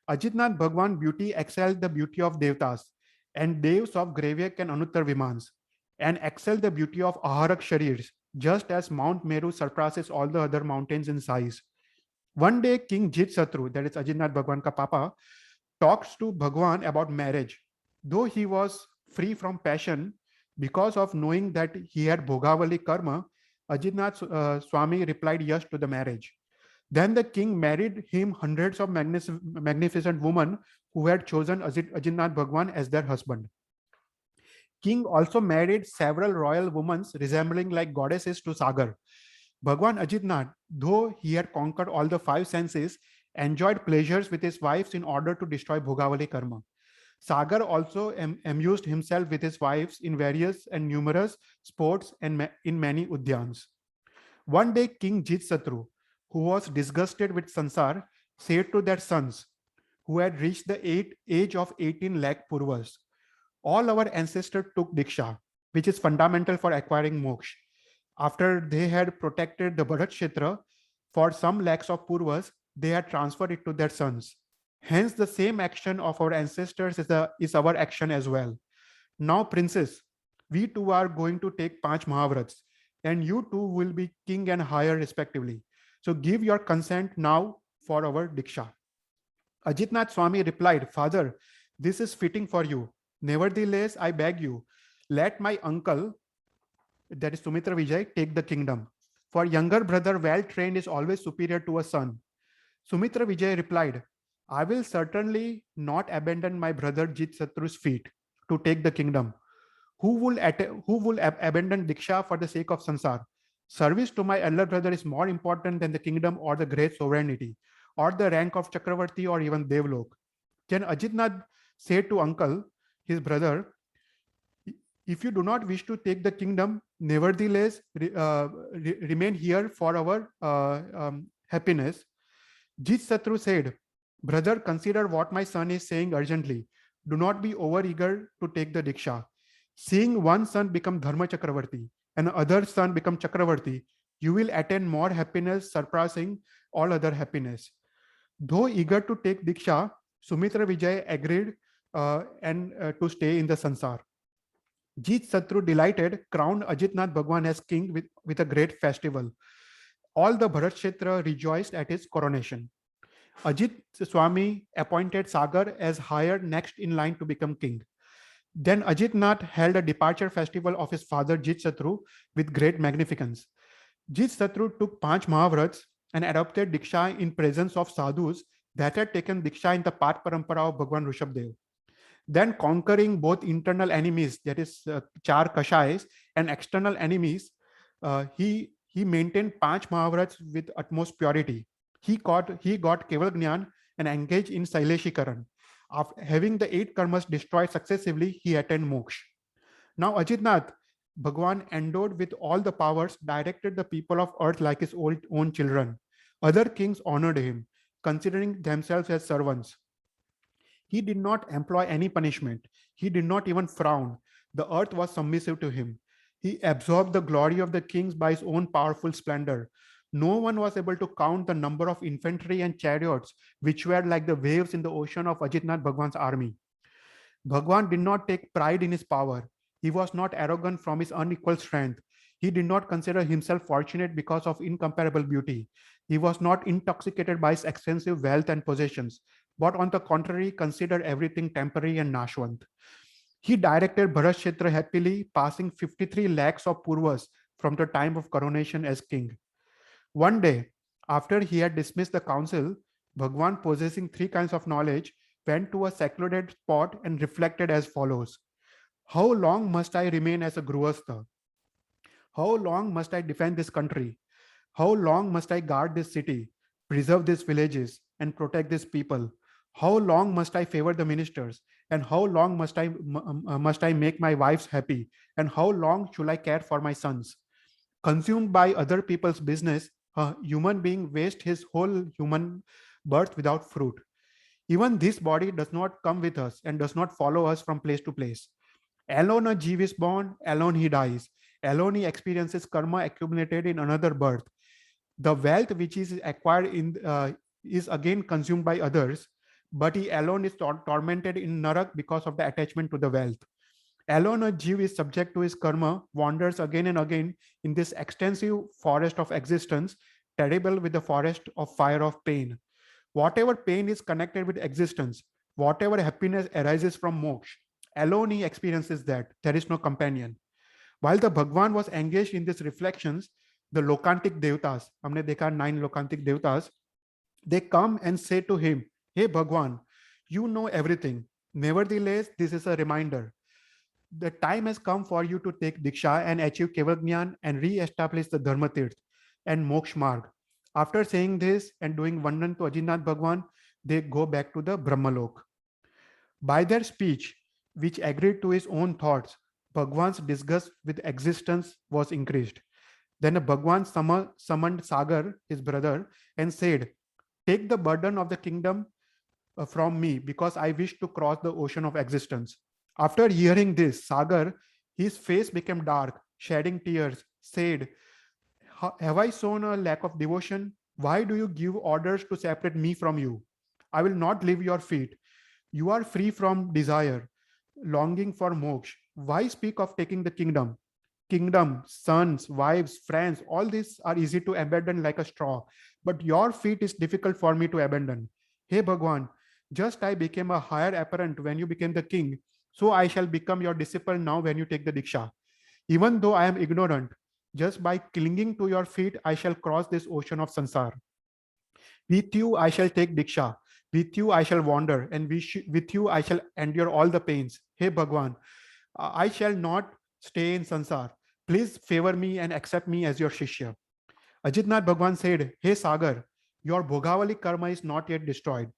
Ajitnath Bhagwan beauty excelled the beauty of Devtas, and Devs of Gravyak and Anuttar Vimans, and excelled the beauty of Aharak Sharirs, just as Mount Meru surpasses all the other mountains in size. One day, King Jit Satru, that is Ajitnath Bhagwan ka papa, talks to Bhagwan about marriage. Though he was free from passion, because of knowing that he had Bhogavali karma, Ajitnath Swami replied yes to the marriage. Then the king married him hundreds of magnificent women who had chosen Ajitnath Bhagwan as their husband. King also married several royal women resembling like goddesses to Sagar. Bhagwan Ajitnath, though he had conquered all the five senses, enjoyed pleasures with his wives in order to destroy Bhogavali karma. Sagar also amused himself with his wives in various and numerous sports and in many udyans. One day, King Jit Satru, who was disgusted with Sansar, said to their sons, who had reached the age of 18 lakh Purvas, all our ancestors took Diksha, which is fundamental for acquiring moksha. After they had protected the Bharat Kshetra for some lakhs of Purvas, they had transferred it to their sons. Hence, the same action of our ancestors is our action as well. Now, princes, we too are going to take Panch Mahavrats, and you too will be king and higher respectively. So give your consent now for our Diksha. Ajitnath Swami replied, Father, this is fitting for you. Nevertheless, I beg you, let my uncle, that is Sumitra Vijay, take the kingdom. For younger brother, well trained is always superior to a son. Sumitra Vijay replied, I will certainly not abandon my brother Jit Satru's feet to take the kingdom. Who will abandon Diksha for the sake of Sansar? Service to my elder brother is more important than the kingdom or the great sovereignty or the rank of Chakravarti or even Devlok. Then Ajitnath said to uncle, his brother, if you do not wish to take the kingdom, nevertheless remain here for our happiness. Jit Satru said, brother, consider what my son is saying urgently. Do not be overeager to take the Diksha. Seeing one son become Dharma Chakravarti and other son become Chakravarti, you will attain more happiness surpassing all other happiness. Though eager to take Diksha, Sumitra Vijay agreed and to stay in the Sansar. Jit Satru, delighted, crowned Ajitnath Bhagwan as king with a great festival. All the Bharat Kshetra rejoiced at his coronation. Ajit Swami appointed Sagar as higher next in line to become king. Then Ajitnath held a departure festival of his father Jit Satru with great magnificence. Jit Satru took Panch Mahavrats and adopted Diksha in presence of sadhus that had taken Diksha in the Path Parampara of Bhagwan Rishabdev. Then conquering both internal enemies, that is Char Kashais, and external enemies, he maintained Panch Mahavrats with utmost purity. He got Keval Gnan and engaged in Saileshikaran. After having the 8 karmas destroyed successively, he attained moksha. Now Ajitnath, Bhagwan endowed with all the powers, directed the people of earth like his own children. Other kings honored him, considering themselves as servants. He did not employ any punishment. He did not even frown. The earth was submissive to him. He absorbed the glory of the kings by his own powerful splendor. No one was able to count the number of infantry and chariots, which were like the waves in the ocean of Ajitnath Bhagwan's army. Bhagwan did not take pride in his power. He was not arrogant from his unequal strength. He did not consider himself fortunate because of incomparable beauty. He was not intoxicated by his extensive wealth and possessions, but on the contrary, considered everything temporary and nashwant. He directed Bharat happily, passing 53 lakhs of purvas from the time of coronation as king. One day, after he had dismissed the council, Bhagwan, possessing three kinds of knowledge, went to a secluded spot and reflected as follows: how long must I remain as a Gruvastha? How long must I defend this country? How long must I guard this city, preserve these villages, and protect these people? How long must I favor the ministers? And how long must I make my wives happy? And how long should I care for my sons? Consumed by other people's business, a human being wastes his whole human birth without fruit. Even this body does not come with us and does not follow us from place to place. Alone a Jeev is born, alone he dies. Alone he experiences karma accumulated in another birth. The wealth which is acquired is again consumed by others, but he alone is tormented in Narak because of the attachment to the wealth. Alone a Jeev is subject to his karma, wanders again and again in this extensive forest of existence, terrible with the forest of fire of pain. Whatever pain is connected with existence, whatever happiness arises from moksha, alone he experiences that. There is no companion. While the Bhagwan was engaged in these reflections, the Lokantik Devtas, हमने देखा 9 Lokantik Devtas, they come and say to him, "Hey Bhagwan, you know everything. Nevertheless, this is a reminder. The time has come for you to take Diksha and achieve Kevalgyan and re-establish the Dharma Tirth and Moksha Marg." After saying this and doing Vandan to Ajinath Bhagwan, they go back to the Brahmalok. By their speech, which agreed to his own thoughts, Bhagwan's disgust with existence was increased. Then Bhagwan summoned Sagar, his brother, and said, "Take the burden of the kingdom from me, because I wish to cross the ocean of existence." After hearing this, Sagar, his face became dark, shedding tears, said, "Have I shown a lack of devotion? Why do you give orders to separate me from you? I will not leave your feet. You are free from desire, longing for moksha. Why speak of taking the kingdom? Kingdom, sons, wives, friends, all these are easy to abandon like a straw, but your feet is difficult for me to abandon. Hey Bhagwan, just I became a higher apparent when you became the king, so I shall become your disciple now when you take the Diksha. Even though I am ignorant, just by clinging to your feet, I shall cross this ocean of sansar. With you, I shall take Diksha. With you, I shall wander, and with you, I shall endure all the pains. Hey Bhagwan, I shall not stay in sansar. Please favor me and accept me as your Shishya. Ajitnath Bhagwan said, "Hey Sagar, your Bhogavali karma is not yet destroyed.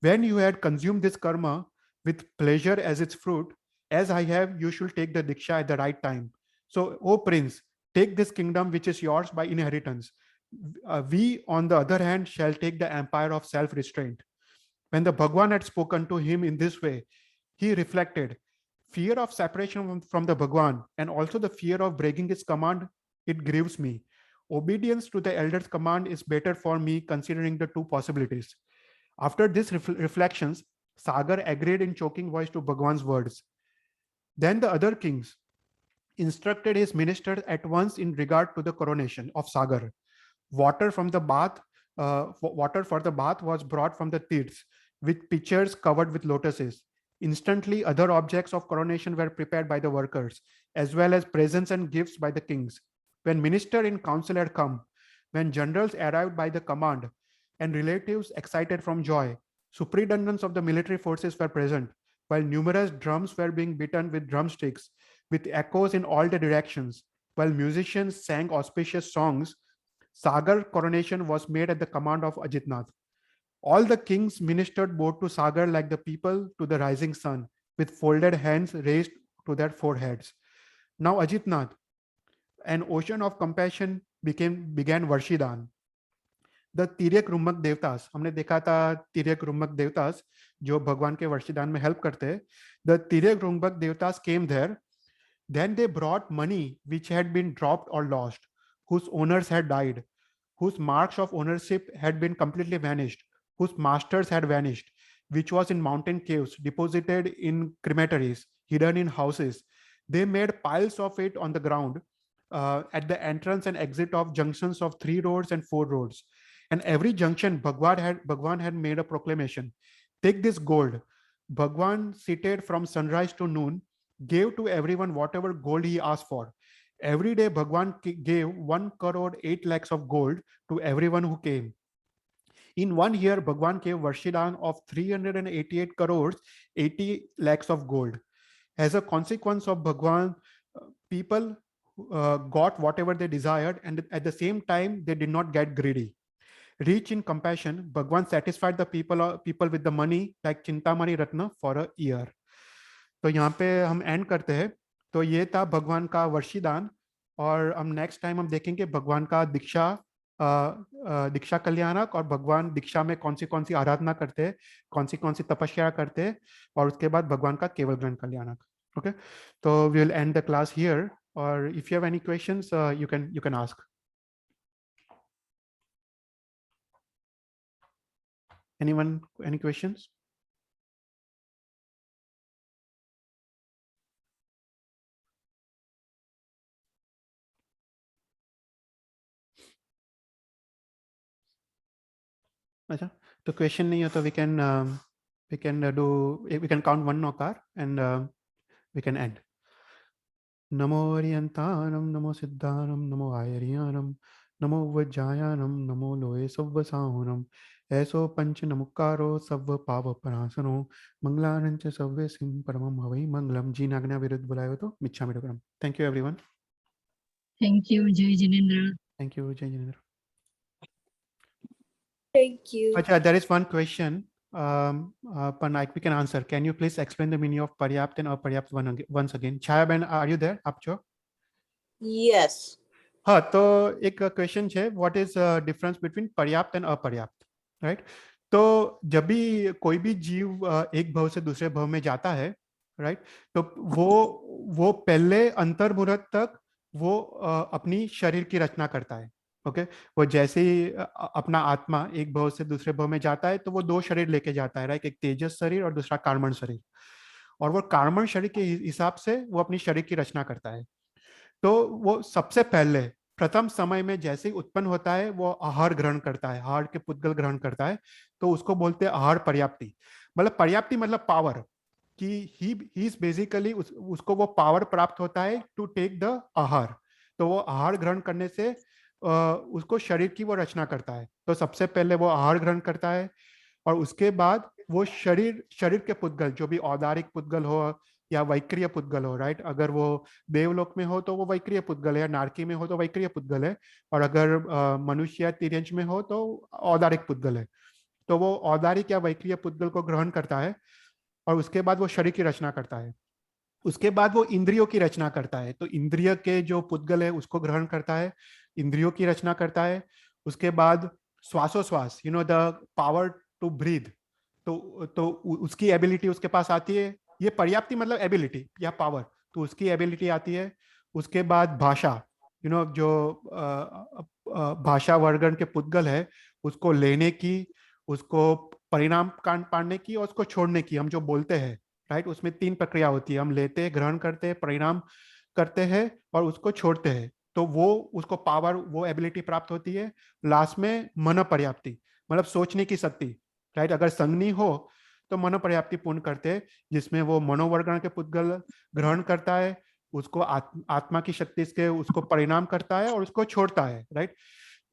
When you had consumed this karma with pleasure as its fruit, as I have, you should take the Diksha at the right time. So, O Prince, take this kingdom which is yours by inheritance. We, on the other hand, shall take the empire of self-restraint." When the Bhagwan had spoken to him in this way, he reflected, fear of separation from the Bhagwan and also the fear of breaking his command, it grieves me. Obedience to the elder's command is better for me considering the two possibilities. After these reflections, Sagar agreed in choking voice to Bhagwan's words. Then the other kings instructed his ministers at once in regard to the coronation of Sagar. Water from the bath, water for the bath was brought from the tirths with pitchers covered with lotuses. Instantly, other objects of coronation were prepared by the workers, as well as presents and gifts by the kings. When minister in council had come, when generals arrived by the command, and relatives excited from joy, superintendents of the military forces were present, while numerous drums were being beaten with drumsticks, with echoes in all the directions, while musicians sang auspicious songs. Sagar coronation was made at the command of Ajitnath. All the kings ministered both to Sagar like the people to the rising sun, with folded hands raised to their foreheads. Now Ajitnath, an ocean of compassion began Varshidan. The तिर्यक रुमक देवतास, हमने देखा था तिर्यक रुमक देवतास जो भगवान के वर्षिदान में help करते हैं. The तिर्यक रुमक देवतास came there. Then they brought money which had been dropped or lost, whose owners had died, whose marks of ownership had been completely vanished, whose masters had vanished, which was in mountain caves, deposited in crematories, hidden in houses. They made piles of it on the ground. at the entrance and exit of junctions of 3 roads and 4 roads. And every junction, Bhagwan had made a proclamation. Take this gold. Bhagwan, seated from sunrise to noon, gave to everyone whatever gold he asked for. Every day, Bhagwan gave 1 crore 8 lakhs of gold to everyone who came. In 1 year, Bhagwan gave Varshidan of 388 crores 80 lakhs of gold. As a consequence of Bhagwan, people got whatever they desired, and at the same time, they did not get greedy. Rich in compassion, Bhagwan satisfied the people with the money like Chintamani Ratna for a year. तो यहाँ पे हम and करते हैं. तो ये था भगवान का वर्षिदान, और हम नेक्स्ट टाइम हम देखेंगे भगवान का दीक्षा कल्याणक, और भगवान दीक्षा में कौन सी आराधना करते हैं, कौन सी तपस्या करते हैं, और उसके बाद भगवान का केवल ग्रहण कल्याणक. ओके, तो we will end the class here, और if you have any questions you can ask. Anyone, any questions? अच्छा, तो क्वेश्चन नहीं है तो we can count one nokar and we can end. नमो अर्यंतानम, नमो सिद्धानम, नमो आयर्यानम, नमो वज्जायानम, नमो लोए सव्व साहुनम, ऐसो पंच नमुकारो सव्व पाव परासनो, मंगलानंच सव्वे सिंह परमम हवै मंगलम. जी नागना विरुद्ध बुलायो तो मिच्छामि दुक्कडम. Thank you everyone.
Thank you, Jai Jinendra.
थैंक यू जय Jinendra.
Thank you.
Acha, there is one question. Panaik, we can answer. Can you please explain the meaning of Paryapt and Aparyapt once again? Chaya Ben, are you there? आप जो?
Yes.
हाँ, तो एक question है, what is difference between पर्याप्त and अपर्याप्त, right? तो जब भी कोई भी जीव एक भव से दूसरे भव में जाता है, राइट, तो वो पहले अंतर्मुहूर्त तक वो अपनी शरीर की रचना करता है. ओके, वो जैसे ही अपना आत्मा एक भव से दूसरे भव में जाता है तो वो 2 शरीर लेके जाता है, राइट? एक तेजस शरीर और दूसरा कार्मण शरीर. और वो कार्मण शरीर के हिसाब से वो अपनी शरीर की रचना करता है. तो वो सबसे पहले प्रथम समय में जैसे ही उत्पन्न होता है वो आहार ग्रहण करता है, आहार के पुद्गल ग्रहण करता है, तो उसको बोलते हैं आहार पर्याप्ति. मतलब पर्याप्ति मतलब पावर, कि ही इज बेसिकली उसको वो पावर प्राप्त होता है टू टेक द आहार. तो वो आहार ग्रहण करने से उसको शरीर की वो रचना करता है. तो सबसे पहले वो आहार ग्रहण करता है, और उसके बाद वो शरीर के पुद्गल, जो भी औदारिक पुद्गल हो या वैक्रिय पुद्गल हो, राइट? अगर वो देवलोक में हो तो वो वैक्रिय पुद्गल है, या नारकी में हो तो वैक्रिय पुद्गल है, और अगर मनुष्य या तिर्यंच में हो तो औदारिक पुद्गल है. तो वो औदारिक या वैक्रिय पुद्गल को ग्रहण करता है, और उसके बाद वो शरीर की रचना करता है. उसके बाद वो इंद्रियों की रचना करता है. तो इंद्रिय के जो पुद्गल है उसको ग्रहण करता है, इंद्रियों की रचना करता है. उसके बाद श्वासोश्वास, द पावर टू ब्रीथ, तो उसकी एबिलिटी उसके पास आती है. ये पर्याप्ति मतलब एबिलिटी या पावर, तो उसकी एबिलिटी आती है. उसके बाद भाषा, जो भाषा वर्गण के पुद्गल है उसको लेने की, उसको परिणाम पाने की, और उसको छोड़ने की. हम जो बोलते हैं, राइट, उसमें 3 प्रक्रिया होती है. हम लेते हैं, ग्रहण करते हैं, परिणाम करते हैं, और उसको छोड़ते हैं. तो वो उसको पावर, वो एबिलिटी प्राप्त होती है. लास्ट में मन पर्याप्ति मतलब सोचने की शक्ति, राइट? अगर संगनी हो तो मन पर्याप्ति पूर्ण करते हैं, जिसमें वो मनोवर्गण के पुद्गल ग्रहण करता है, उसको आत्मा की शक्ति से उसको परिणाम करता है और उसको छोड़ता है, राइट?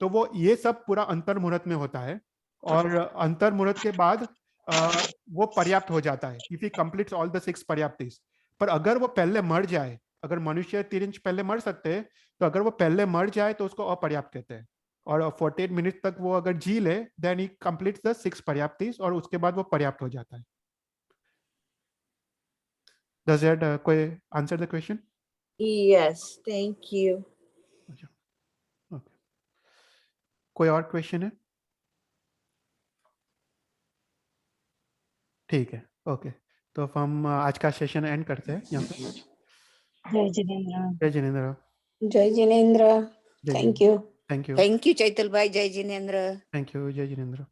तो वो ये सब पूरा अंतर्मुहूर्त में होता है, और अंतर्मुहूर्त के बाद वो पर्याप्त हो जाता है if he completes all the 6 पर्याप्तिस. पर अगर वो पहले मर जाए, अगर मनुष्य तिरिंच पहले मर सकते हैं, तो अगर वो पहले मर जाए तो उसको अपर्याप्त कहते हैं. और 48 मिनट तक वो अगर जी ले, देन ही कंप्लीट्स द 6 पर्याप्तिस, और उसके बाद वो पर्याप्त हो जाता है. Does that कोई answer the question?
Yes, thank you.
अच्छा, ओके. कोई और क्वेश्चन है? ठीक है, ओके. तो अब हम आज का सेशन एंड करते हैं यहाँ पे.
Jai Jinendra.
जय जिनेंद्र.
Jai Jinendra.
जय
Thank you.
Thank you.
Thank you, Chaital Bhai. Jai Jinendra.
थैंक यू. जय जिनेंद्र.